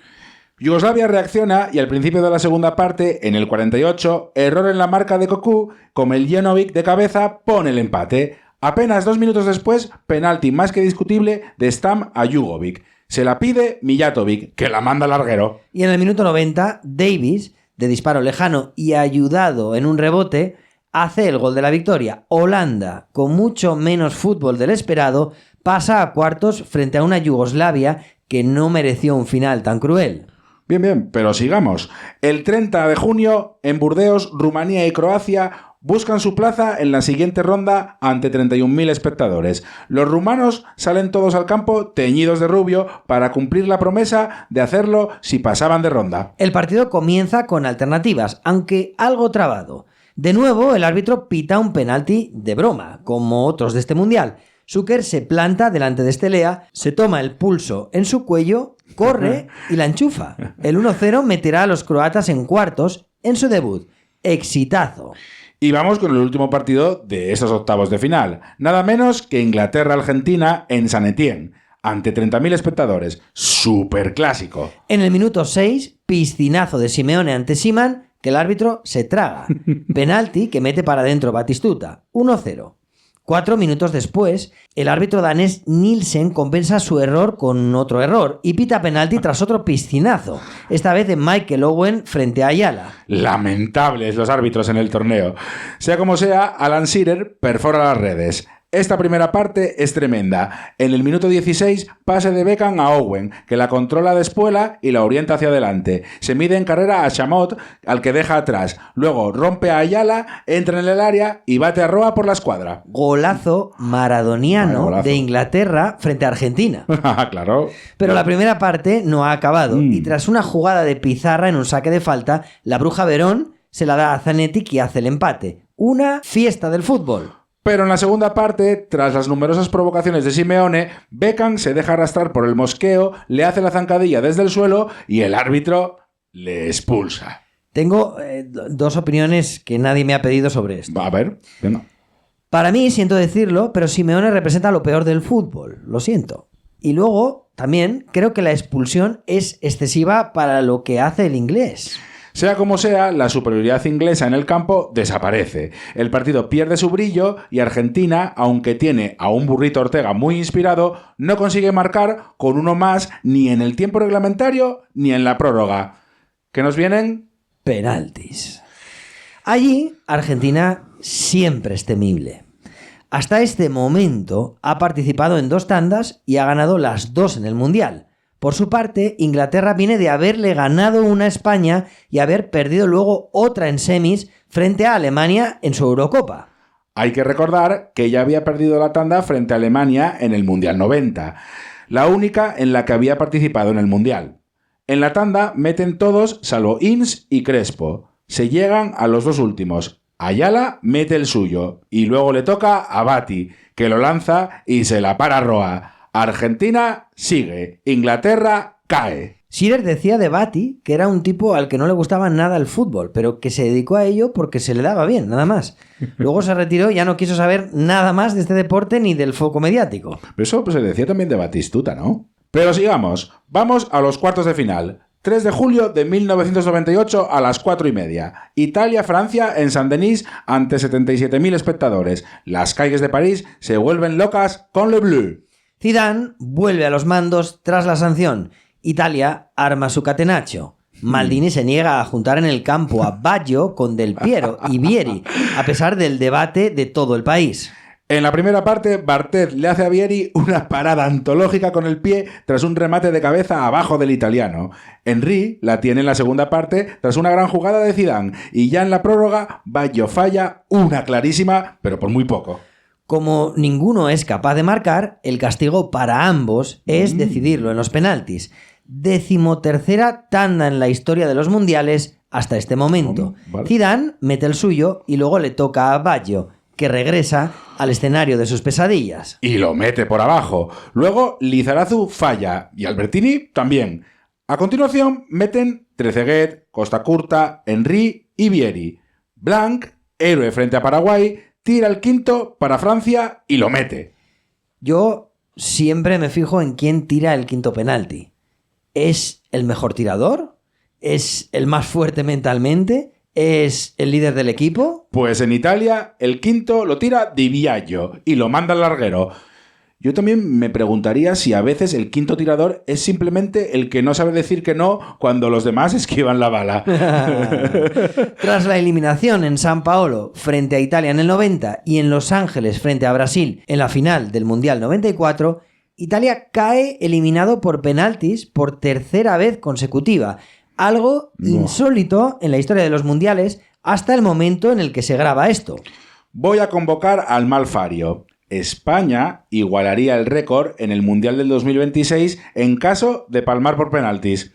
[SPEAKER 2] Yugoslavia reacciona y al principio de la segunda parte, en el 48, error en la marca de Cocu, Komeljenovic de cabeza pone el empate. Apenas 2 minutos después, penalti más que discutible de Stam a Jugovic. Se la pide Mijatovic, que la manda al larguero.
[SPEAKER 1] Y en el minuto 90, Davis, de disparo lejano y ayudado en un rebote, hace el gol de la victoria. Holanda, con mucho menos fútbol del esperado, pasa a cuartos frente a una Yugoslavia que no mereció un final tan cruel.
[SPEAKER 2] Bien, pero sigamos. El 30 de junio, en Burdeos, Rumanía y Croacia buscan su plaza en la siguiente ronda ante 31.000 espectadores. Los rumanos salen todos al campo teñidos de rubio para cumplir la promesa de hacerlo si pasaban de ronda.
[SPEAKER 1] El partido comienza con alternativas, aunque algo trabado. De nuevo, el árbitro pita un penalti de broma, como otros de este mundial. Zucker se planta delante de Stelea, se toma el pulso en su cuello, corre y la enchufa. El 1-0 meterá a los croatas en cuartos en su debut. Exitazo.
[SPEAKER 2] Y vamos con el último partido de estos octavos de final. Nada menos que Inglaterra-Argentina en San Etienne, ante 30.000 espectadores. ¡Súper clásico!
[SPEAKER 1] En el minuto 6, piscinazo de Simeone ante Seaman, que el árbitro se traga. Penalti que mete para adentro Batistuta. 1-0. 4 minutos después, el árbitro danés Nielsen compensa su error con otro error y pita penalti tras otro piscinazo, esta vez de Michael Owen frente a Ayala.
[SPEAKER 2] Lamentables los árbitros en el torneo. Sea como sea, Alan Shearer perfora las redes. Esta primera parte es tremenda. En el minuto 16, pase de Beckham a Owen, que la controla de espuela y la orienta hacia adelante. Se mide en carrera a Chamot, al que deja atrás. Luego rompe a Ayala, entra en el área y bate a Roa por la escuadra.
[SPEAKER 1] Golazo maradoniano de Inglaterra frente a Argentina.
[SPEAKER 2] Claro.
[SPEAKER 1] Pero la primera parte no ha acabado y tras una jugada de pizarra en un saque de falta, la bruja Verón se la da a Zanetti y hace el empate. Una fiesta del fútbol.
[SPEAKER 2] Pero en la segunda parte, tras las numerosas provocaciones de Simeone, Beckham se deja arrastrar por el mosqueo, le hace la zancadilla desde el suelo y el árbitro le expulsa.
[SPEAKER 1] Tengo 2 opiniones que nadie me ha pedido sobre esto.
[SPEAKER 2] A ver, venga.
[SPEAKER 1] Para mí, siento decirlo, pero Simeone representa lo peor del fútbol. Lo siento. Y luego, también, creo que la expulsión es excesiva para lo que hace el inglés.
[SPEAKER 2] Sea como sea, la superioridad inglesa en el campo desaparece. El partido pierde su brillo y Argentina, aunque tiene a un Burrito Ortega muy inspirado, no consigue marcar con uno más ni en el tiempo reglamentario ni en la prórroga. ¿Qué nos vienen?
[SPEAKER 1] Penaltis. Allí, Argentina siempre es temible. Hasta este momento ha participado en 2 tandas y ha ganado las 2 en el Mundial. Por su parte, Inglaterra viene de haberle ganado una a España y haber perdido luego otra en semis frente a Alemania en su Eurocopa.
[SPEAKER 2] Hay que recordar que ya había perdido la tanda frente a Alemania en el Mundial 90, la única en la que había participado en el Mundial. En la tanda meten todos salvo Ince y Crespo. Se llegan a los 2 últimos. Ayala mete el suyo y luego le toca a Bati, que lo lanza y se la para Roa. Argentina sigue, Inglaterra cae.
[SPEAKER 1] Shearer decía de Bati que era un tipo al que no le gustaba nada el fútbol, pero que se dedicó a ello porque se le daba bien, nada más. Luego se retiró y ya no quiso saber nada más de este deporte ni del foco mediático.
[SPEAKER 2] Eso pues, se decía también de Batistuta, ¿no? Pero sigamos, vamos a los cuartos de final. 3 de julio de 1998 a las 4:30. Italia-Francia en Saint-Denis ante 77.000 espectadores. Las calles de París se vuelven locas con Le Bleu.
[SPEAKER 1] Zidane vuelve a los mandos tras la sanción. Italia arma su catenaccio. Maldini se niega a juntar en el campo a Baggio con Del Piero y Vieri, a pesar del debate de todo el país.
[SPEAKER 2] En la primera parte, Barthez le hace a Vieri una parada antológica con el pie tras un remate de cabeza abajo del italiano. Henry la tiene en la segunda parte tras una gran jugada de Zidane y ya en la prórroga, Baggio falla una clarísima, pero por muy poco.
[SPEAKER 1] Como ninguno es capaz de marcar, el castigo para ambos es decidirlo en los penaltis. 13ª tanda en la historia de los mundiales hasta este momento.
[SPEAKER 2] Vale.
[SPEAKER 1] Zidane mete el suyo y luego le toca a Baggio, que regresa al escenario de sus pesadillas.
[SPEAKER 2] Y lo mete por abajo. Luego Lizarazu falla y Albertini también. A continuación meten Trezeguet, Costa Curta, Henry y Vieri. Blanc, héroe frente a Paraguay, tira el quinto para Francia y lo mete.
[SPEAKER 1] Yo siempre me fijo en quién tira el quinto penalti. ¿Es el mejor tirador? ¿Es el más fuerte mentalmente? ¿Es el líder del equipo?
[SPEAKER 2] Pues en Italia el quinto lo tira Di Biagio y lo manda al larguero. Yo también me preguntaría si a veces el quinto tirador es simplemente el que no sabe decir que no cuando los demás esquivan la bala.
[SPEAKER 1] Tras la eliminación en San Paolo frente a Italia en el 90 y en Los Ángeles frente a Brasil en la final del Mundial 94, Italia cae eliminado por penaltis por tercera vez consecutiva, algo insólito en la historia de los mundiales hasta el momento en el que se graba esto.
[SPEAKER 2] Voy a convocar al Malfario. España igualaría el récord en el Mundial del 2026 en caso de palmar por penaltis.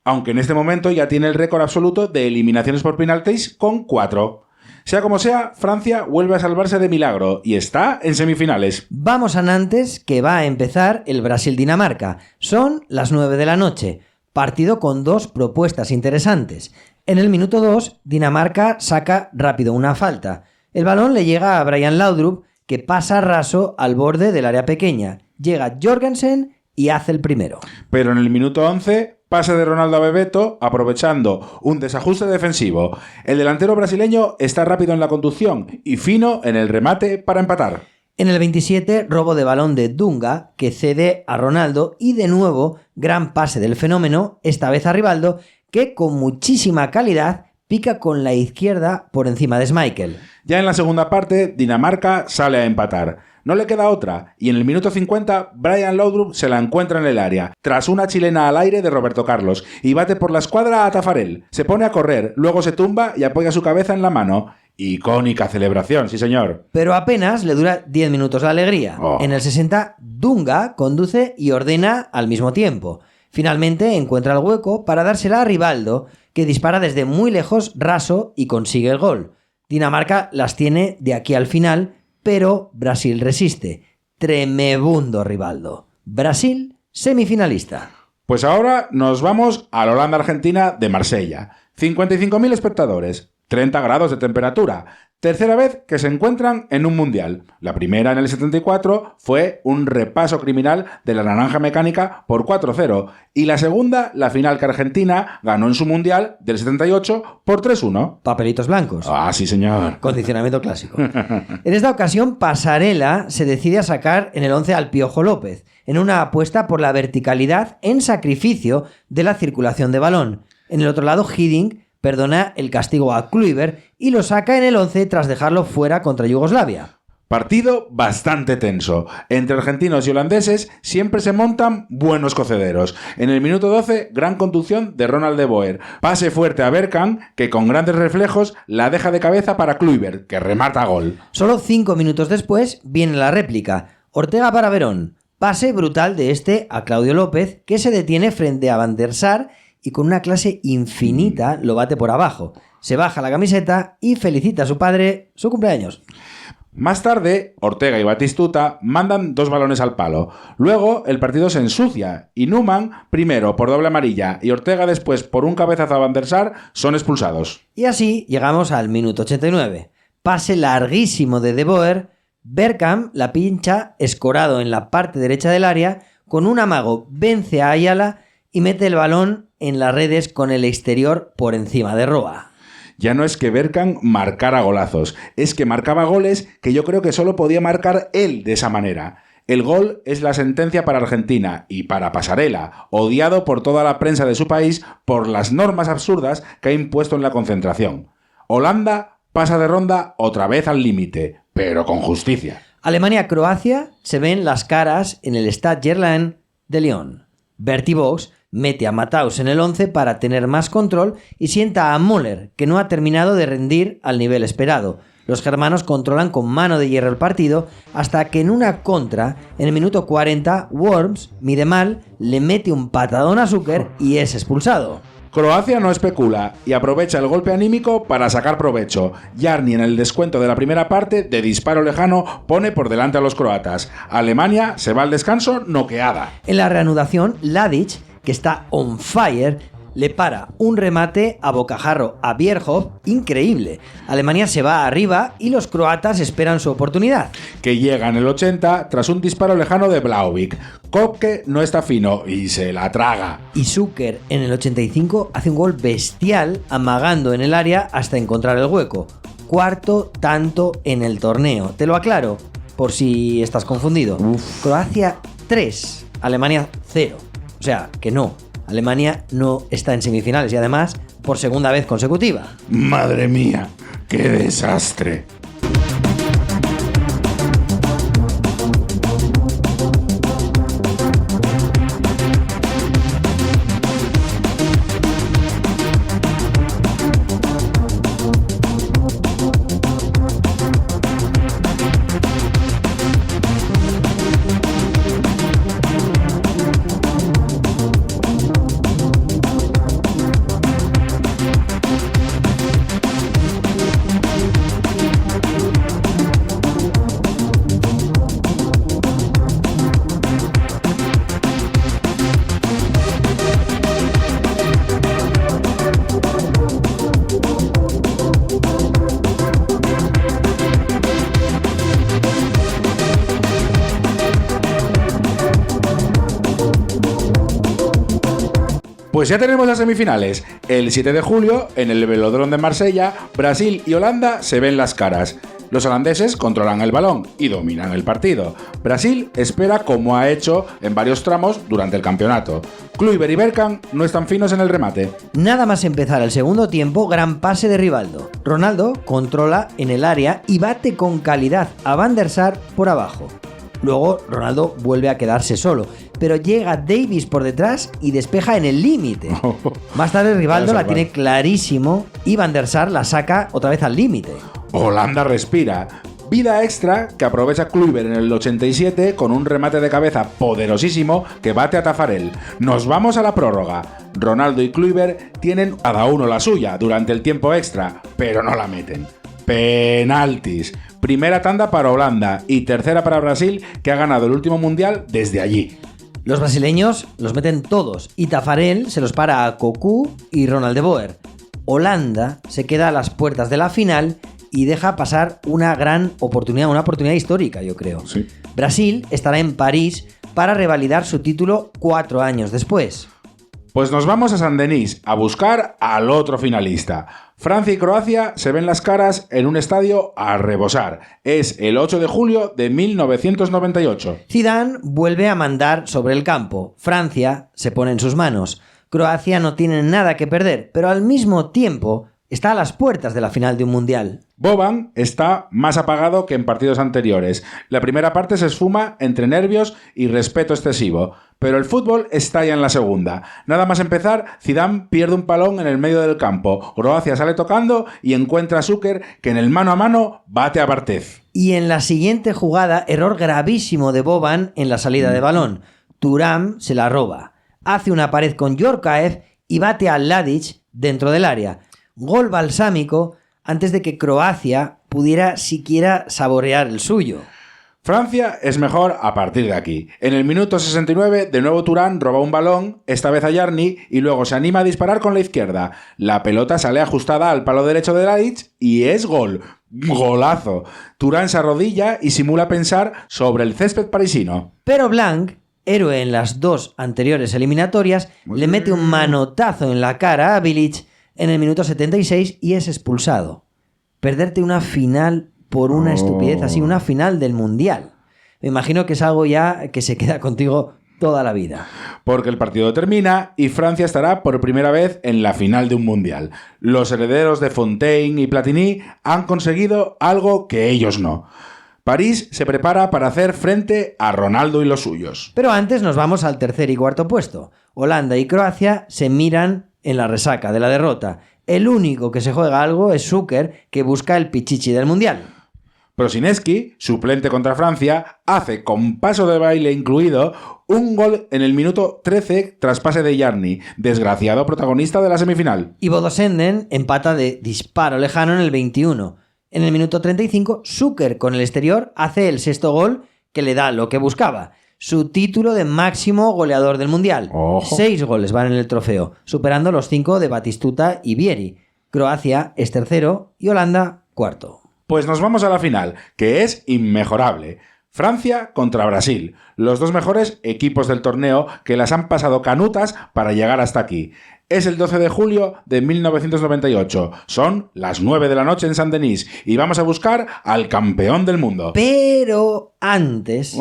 [SPEAKER 2] Aunque en este momento ya tiene el récord absoluto de eliminaciones por penaltis con 4. Sea como sea, Francia vuelve a salvarse de milagro y está en semifinales.
[SPEAKER 1] Vamos a Nantes, que va a empezar el Brasil-Dinamarca. Son las 9 de la noche. Partido con dos propuestas interesantes. En el minuto 2, Dinamarca saca rápido una falta. El balón le llega a Brian Laudrup, que pasa raso al borde del área pequeña. Llega Jorgensen y hace el primero.
[SPEAKER 2] Pero en el minuto 11, pase de Ronaldo a Bebeto, aprovechando un desajuste defensivo. El delantero brasileño está rápido en la conducción y fino en el remate para empatar.
[SPEAKER 1] En el 27, robo de balón de Dunga, que cede a Ronaldo, y de nuevo, gran pase del fenómeno, esta vez a Rivaldo, que con muchísima calidad pica con la izquierda por encima de Schmeichel.
[SPEAKER 2] Ya en la segunda parte, Dinamarca sale a empatar. No le queda otra, y en el minuto 50, Brian Laudrup se la encuentra en el área, tras una chilena al aire de Roberto Carlos, y bate por la escuadra a Tafarel. Se pone a correr, luego se tumba y apoya su cabeza en la mano. Icónica celebración, sí señor.
[SPEAKER 1] Pero apenas le dura 10 minutos la alegría. En el 60, Dunga conduce y ordena al mismo tiempo. Finalmente encuentra el hueco para dársela a Rivaldo, que dispara desde muy lejos raso y consigue el gol. Dinamarca las tiene de aquí al final, pero Brasil resiste. Tremebundo Rivaldo. Brasil, semifinalista.
[SPEAKER 2] Pues ahora nos vamos a la Holanda-Argentina de Marsella. 55.000 espectadores, 30 grados de temperatura. Tercera vez que se encuentran en un mundial. La primera en el 74 fue un repaso criminal de la naranja mecánica por 4-0. Y la segunda, la final que Argentina ganó en su mundial del 78 por 3-1.
[SPEAKER 1] Papelitos blancos.
[SPEAKER 2] Ah, sí señor.
[SPEAKER 1] Condicionamiento clásico. En esta ocasión, Pasarela se decide a sacar en el 11 al Piojo López, en una apuesta por la verticalidad en sacrificio de la circulación de balón. En el otro lado, Hiddink perdona el castigo a Kluivert y lo saca en el 11 tras dejarlo fuera contra Yugoslavia.
[SPEAKER 2] Partido bastante tenso. Entre argentinos y holandeses siempre se montan buenos cocederos. En el minuto 12, gran conducción de Ronald de Boer. Pase fuerte a Bergkamp, que con grandes reflejos la deja de cabeza para Kluivert, que remata a gol.
[SPEAKER 1] Solo 5 minutos después viene la réplica. Ortega para Verón. Pase brutal de este a Claudio López, que se detiene frente a Van der Sar y con una clase infinita lo bate por abajo. Se baja la camiseta y felicita a su padre su cumpleaños.
[SPEAKER 2] Más tarde, Ortega y Batistuta mandan 2 balones al palo. Luego, el partido se ensucia y Numan, primero por doble amarilla y Ortega después por un cabezazo a Van der Sar, son expulsados.
[SPEAKER 1] Y así llegamos al minuto 89. Pase larguísimo de Boer. Bergkamp la pincha escorado en la parte derecha del área. Con un amago vence a Ayala y mete el balón en las redes con el exterior por encima de Roa.
[SPEAKER 2] Ya no es que Bergkamp marcara golazos, es que marcaba goles que yo creo que solo podía marcar él de esa manera. El gol es la sentencia para Argentina y para Pasarela, odiado por toda la prensa de su país por las normas absurdas que ha impuesto en la concentración. Holanda pasa de ronda otra vez al límite, pero con justicia.
[SPEAKER 1] Alemania-Croacia se ven las caras en el Stade Gerland de Lyon. Bertie Vogts mete a Matthaus en el 11 para tener más control y sienta a Müller, que no ha terminado de rendir al nivel esperado. Los germanos controlan con mano de hierro el partido hasta que en una contra, en el minuto 40, Worms mide mal, le mete un patadón a Zucker y es expulsado.
[SPEAKER 2] Croacia no especula y aprovecha el golpe anímico para sacar provecho. Jarni en el descuento de la primera parte, de disparo lejano, pone por delante a los croatas. Alemania se va al descanso noqueada.
[SPEAKER 1] En la reanudación, Ladic, que está on fire, le para un remate a bocajarro a Bierhoff increíble. Alemania se va arriba y los croatas esperan su oportunidad.
[SPEAKER 2] Que llega en el 80 tras un disparo lejano de Blauvik. Kopke no está fino y se la traga.
[SPEAKER 1] Y Zucker en el 85 hace un gol bestial amagando en el área hasta encontrar el hueco. Cuarto tanto en el torneo. Te lo aclaro por si estás confundido. Croacia 3, Alemania 0. O sea, que no. Alemania no está en semifinales y además por segunda vez consecutiva.
[SPEAKER 2] Madre mía, qué desastre. Pues ya tenemos las semifinales. El 7 de julio, en el Velódromo de Marsella, Brasil y Holanda se ven las caras. Los holandeses controlan el balón y dominan el partido. Brasil espera como ha hecho en varios tramos durante el campeonato. Kluivert y Bergkamp no están finos en el remate.
[SPEAKER 1] Nada más empezar el segundo tiempo, gran pase de Rivaldo. Ronaldo controla en el área y bate con calidad a Van der Sar por abajo. Luego Ronaldo vuelve a quedarse solo, pero llega Davis por detrás y despeja en el límite. Más tarde Rivaldo la tiene clarísimo y Van der Sar la saca otra vez al límite.
[SPEAKER 2] Holanda respira. Vida extra que aprovecha Kluivert en el 87 con un remate de cabeza poderosísimo que bate a Taffarel. Nos vamos a la prórroga. Ronaldo y Kluivert tienen cada uno la suya durante el tiempo extra, pero no la meten. Penaltis. Primera tanda para Holanda y tercera para Brasil, que ha ganado el último mundial desde allí.
[SPEAKER 1] Los brasileños los meten todos y Taffarel se los para a Cocu y Ronald de Boer. Holanda se queda a las puertas de la final y deja pasar una gran oportunidad, una oportunidad histórica, yo creo.
[SPEAKER 2] Sí.
[SPEAKER 1] Brasil estará en París para revalidar su título 4 años después.
[SPEAKER 2] Pues nos vamos a Saint-Denis a buscar al otro finalista. Francia y Croacia se ven las caras en un estadio a rebosar. Es el 8 de julio de 1998.
[SPEAKER 1] Zidane vuelve a mandar sobre el campo. Francia se pone en sus manos. Croacia no tiene nada que perder, pero al mismo tiempo está a las puertas de la final de un mundial.
[SPEAKER 2] Boban está más apagado que en partidos anteriores. La primera parte se esfuma entre nervios y respeto excesivo. Pero el fútbol estalla en la segunda. Nada más empezar, Zidane pierde un balón en el medio del campo. Croacia sale tocando y encuentra a Zucker, que en el mano a mano bate a Barthez.
[SPEAKER 1] Y en la siguiente jugada, error gravísimo de Boban en la salida de balón. Thuram se la roba. Hace una pared con Djorkaeff y bate a Ladic dentro del área. Gol balsámico antes de que Croacia pudiera siquiera saborear el suyo.
[SPEAKER 2] Francia es mejor a partir de aquí. En el minuto 69, de nuevo Thuram roba un balón, esta vez a Jarni, y luego se anima a disparar con la izquierda. La pelota sale ajustada al palo derecho de Ladic y es gol. ¡Golazo! Thuram se arrodilla y simula pensar sobre el césped parisino.
[SPEAKER 1] Pero Blanc, héroe en las dos anteriores eliminatorias, le mete un manotazo en la cara a Bilic en el minuto 76 y es expulsado. Perderte una final por una estupidez así, una final del Mundial. Me imagino que es algo ya que se queda contigo toda la vida.
[SPEAKER 2] Porque el partido termina y Francia estará por primera vez en la final de un mundial. Los herederos de Fontaine y Platini han conseguido algo que ellos no. París se prepara para hacer frente a Ronaldo y los suyos.
[SPEAKER 1] Pero antes nos vamos al tercer y cuarto puesto. Holanda y Croacia se miran en la resaca de la derrota. El único que se juega algo es Zucker, que busca el pichichi del mundial.
[SPEAKER 2] Prosinecki, suplente contra Francia, hace con paso de baile incluido un gol en el minuto 13 tras pase de Jarni, desgraciado protagonista de la semifinal.
[SPEAKER 1] Y Bodo Senden empata de disparo lejano en el 21. En el minuto 35, Zucker con el exterior hace el sexto gol que le da lo que buscaba. Su título de máximo goleador del mundial.
[SPEAKER 2] ¡Ojo!
[SPEAKER 1] 6 goles van en el trofeo, superando los 5 de Batistuta y Vieri. Croacia es tercero y Holanda cuarto.
[SPEAKER 2] Pues nos vamos a la final, que es inmejorable. Francia contra Brasil, los dos mejores equipos del torneo que las han pasado canutas para llegar hasta aquí. Es el 12 de julio de 1998. Son las 9 de la noche en Saint-Denis y vamos a buscar al campeón del mundo.
[SPEAKER 1] Pero antes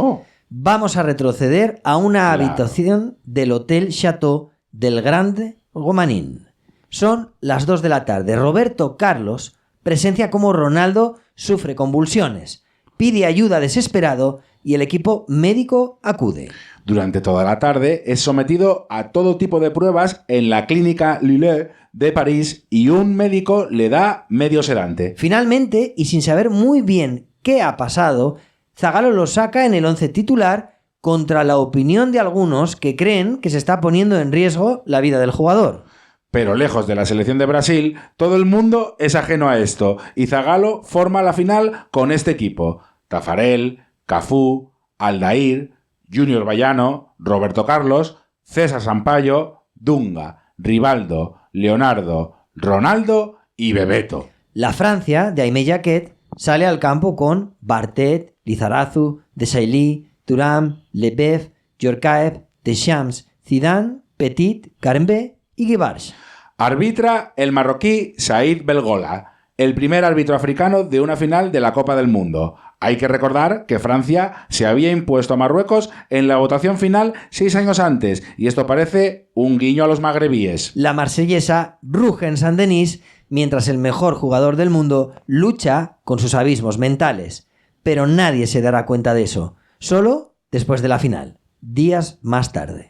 [SPEAKER 1] vamos a retroceder a una habitación del Hotel Chateau del Grande Romanin. Son las 2 de la tarde. Roberto Carlos presencia cómo Ronaldo sufre convulsiones, pide ayuda desesperado y el equipo médico acude.
[SPEAKER 2] Durante toda la tarde es sometido a todo tipo de pruebas en la clínica Lille de París y un médico le da medio sedante.
[SPEAKER 1] Finalmente, y sin saber muy bien qué ha pasado, Zagallo lo saca en el 11 titular contra la opinión de algunos que creen que se está poniendo en riesgo la vida del jugador.
[SPEAKER 2] Pero lejos de la selección de Brasil, todo el mundo es ajeno a esto y Zagallo forma la final con este equipo. Taffarel, Cafú, Aldair, Junior Bayano, Roberto Carlos, César Sampaio, Dunga, Rivaldo, Leonardo, Ronaldo y Bebeto.
[SPEAKER 1] La Francia de Aimé Jacquet sale al campo con Bartet, Lizarazu, Desailly, Thuram, Lebeuf, Djorkaeff, Deschamps, Zidane, Petit, Carembé y Guibarch.
[SPEAKER 2] Arbitra el marroquí Said Belgola, el primer árbitro africano de una final de la Copa del Mundo. Hay que recordar que Francia se había impuesto a Marruecos en la votación final 6 años antes, y esto parece un guiño a los magrebíes.
[SPEAKER 1] La marsellesa ruge en Saint-Denis mientras el mejor jugador del mundo lucha con sus abismos mentales. Pero nadie se dará cuenta de eso, solo después de la final, días más tarde.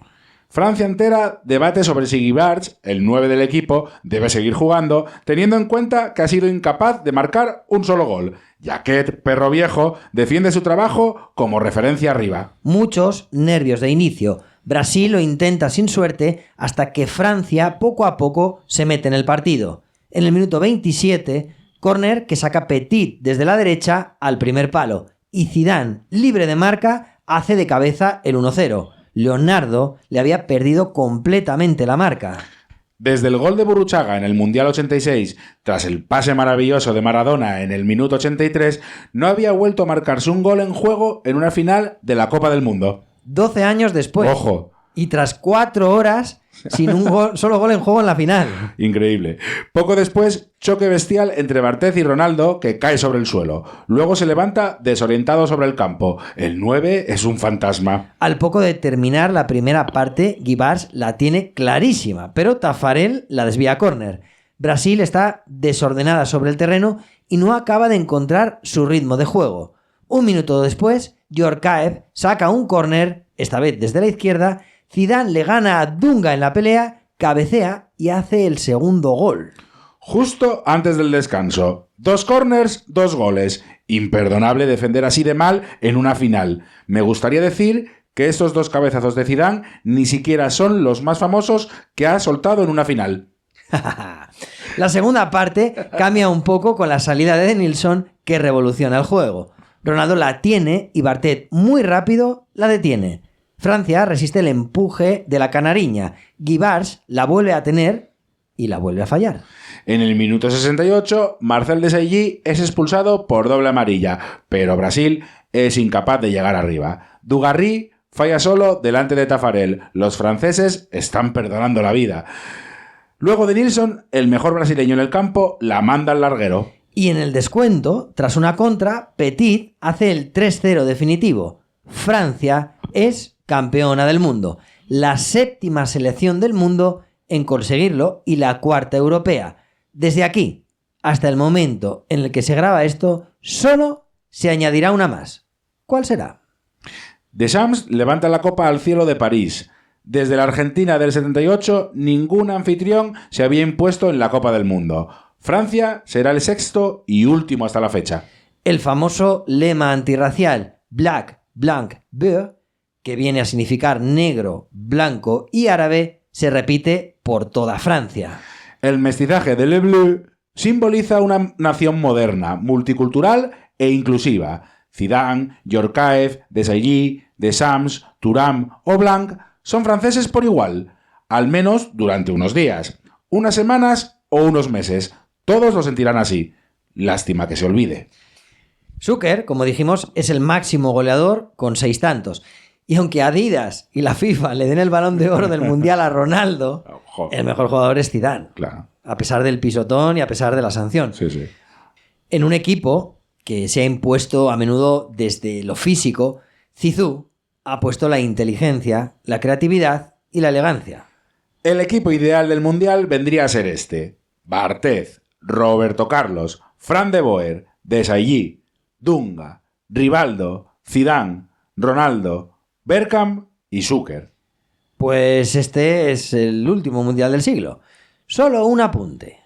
[SPEAKER 2] Francia entera debate sobre si Guibarch, el 9 del equipo, debe seguir jugando, teniendo en cuenta que ha sido incapaz de marcar un solo gol. Jacquet, perro viejo, defiende su trabajo como referencia arriba.
[SPEAKER 1] Muchos nervios de inicio. Brasil lo intenta sin suerte hasta que Francia poco a poco se mete en el partido. En el minuto 27, córner que saca Petit desde la derecha al primer palo. Y Zidane, libre de marca, hace de cabeza el 1-0. Leonardo le había perdido completamente la marca.
[SPEAKER 2] Desde el gol de Burruchaga en el Mundial 86, tras el pase maravilloso de Maradona en el minuto 83, no había vuelto a marcarse un gol en juego en una final de la Copa del Mundo.
[SPEAKER 1] 12 años después.
[SPEAKER 2] ¡Ojo!
[SPEAKER 1] Y tras 4 horas sin un solo gol en juego en la final.
[SPEAKER 2] Increíble. Poco después, choque bestial entre Bartet y Ronaldo, que cae sobre el suelo. Luego se levanta desorientado sobre el campo. El 9 es un fantasma.
[SPEAKER 1] Al poco de terminar la primera parte, Guibarch la tiene clarísima, pero Taffarel la desvía a córner. Brasil está desordenada sobre el terreno y no acaba de encontrar su ritmo de juego. Un minuto después, Djorkaeff saca un córner, esta vez desde la izquierda. Zidane le gana a Dunga en la pelea, cabecea y hace el segundo gol.
[SPEAKER 2] Justo antes del descanso. 2 córners, 2 goles. Imperdonable defender así de mal en una final. Me gustaría decir que estos 2 cabezazos de Zidane ni siquiera son los más famosos que ha soltado en una final.
[SPEAKER 1] La segunda parte cambia un poco con la salida de Denilson, que revoluciona el juego. Ronaldo la tiene y Bartet muy rápido la detiene. Francia resiste el empuje de la canariña. Guibarch la vuelve a tener y la vuelve a fallar.
[SPEAKER 2] En el minuto 68, Marcel Desailly es expulsado por doble amarilla, pero Brasil es incapaz de llegar arriba. Dugarry falla solo delante de Taffarel. Los franceses están perdonando la vida. Luego Denilson, el mejor brasileño en el campo, la manda al larguero.
[SPEAKER 1] Y en el descuento, tras una contra, Petit hace el 3-0 definitivo. Francia es campeona del mundo, la 7ª selección del mundo en conseguirlo y la 4ª europea. Desde aquí hasta el momento en el que se graba esto, solo se añadirá una más. ¿Cuál será?
[SPEAKER 2] Deschamps levanta la copa al cielo de París. Desde la Argentina del 78, ningún anfitrión se había impuesto en la Copa del Mundo. Francia será el 6º y último hasta la fecha.
[SPEAKER 1] El famoso lema antirracial Black, Blanc, Bleu, que viene a significar negro, blanco y árabe, se repite por toda Francia.
[SPEAKER 2] El mestizaje de Le Bleu simboliza una nación moderna, multicultural e inclusiva. Zidane, Djorkaeff, Desailly, Deschamps, Thuram o Blanc son franceses por igual, al menos durante unos días, unas semanas o unos meses. Todos lo sentirán así. Lástima que se olvide.
[SPEAKER 1] Zucker, como dijimos, es el máximo goleador con 6 tantos. Y aunque Adidas y la FIFA le den el Balón de Oro del Mundial a Ronaldo, el mejor jugador es Zidane.
[SPEAKER 2] Claro.
[SPEAKER 1] A pesar del pisotón y a pesar de la sanción.
[SPEAKER 2] Sí, sí.
[SPEAKER 1] En un equipo que se ha impuesto a menudo desde lo físico, Zizou ha puesto la inteligencia, la creatividad y la elegancia.
[SPEAKER 2] El equipo ideal del Mundial vendría a ser este: Barthez, Roberto Carlos, Fran de Boer, Desailly, Dunga, Rivaldo, Zidane, Ronaldo, Bergkamp y Zucker.
[SPEAKER 1] Pues este es el último Mundial del siglo. Solo un apunte.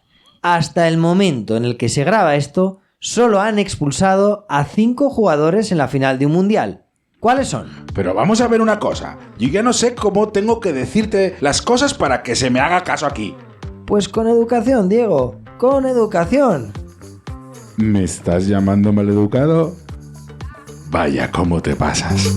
[SPEAKER 1] Hasta el momento en el que se graba esto, solo han expulsado a 5 jugadores en la final de un Mundial. ¿Cuáles son?
[SPEAKER 2] Pero vamos a ver una cosa. Yo ya no sé cómo tengo que decirte las cosas para que se me haga caso aquí.
[SPEAKER 1] Pues con educación, Diego. Con educación.
[SPEAKER 2] ¿Me estás llamando maleducado? Vaya, cómo te pasas.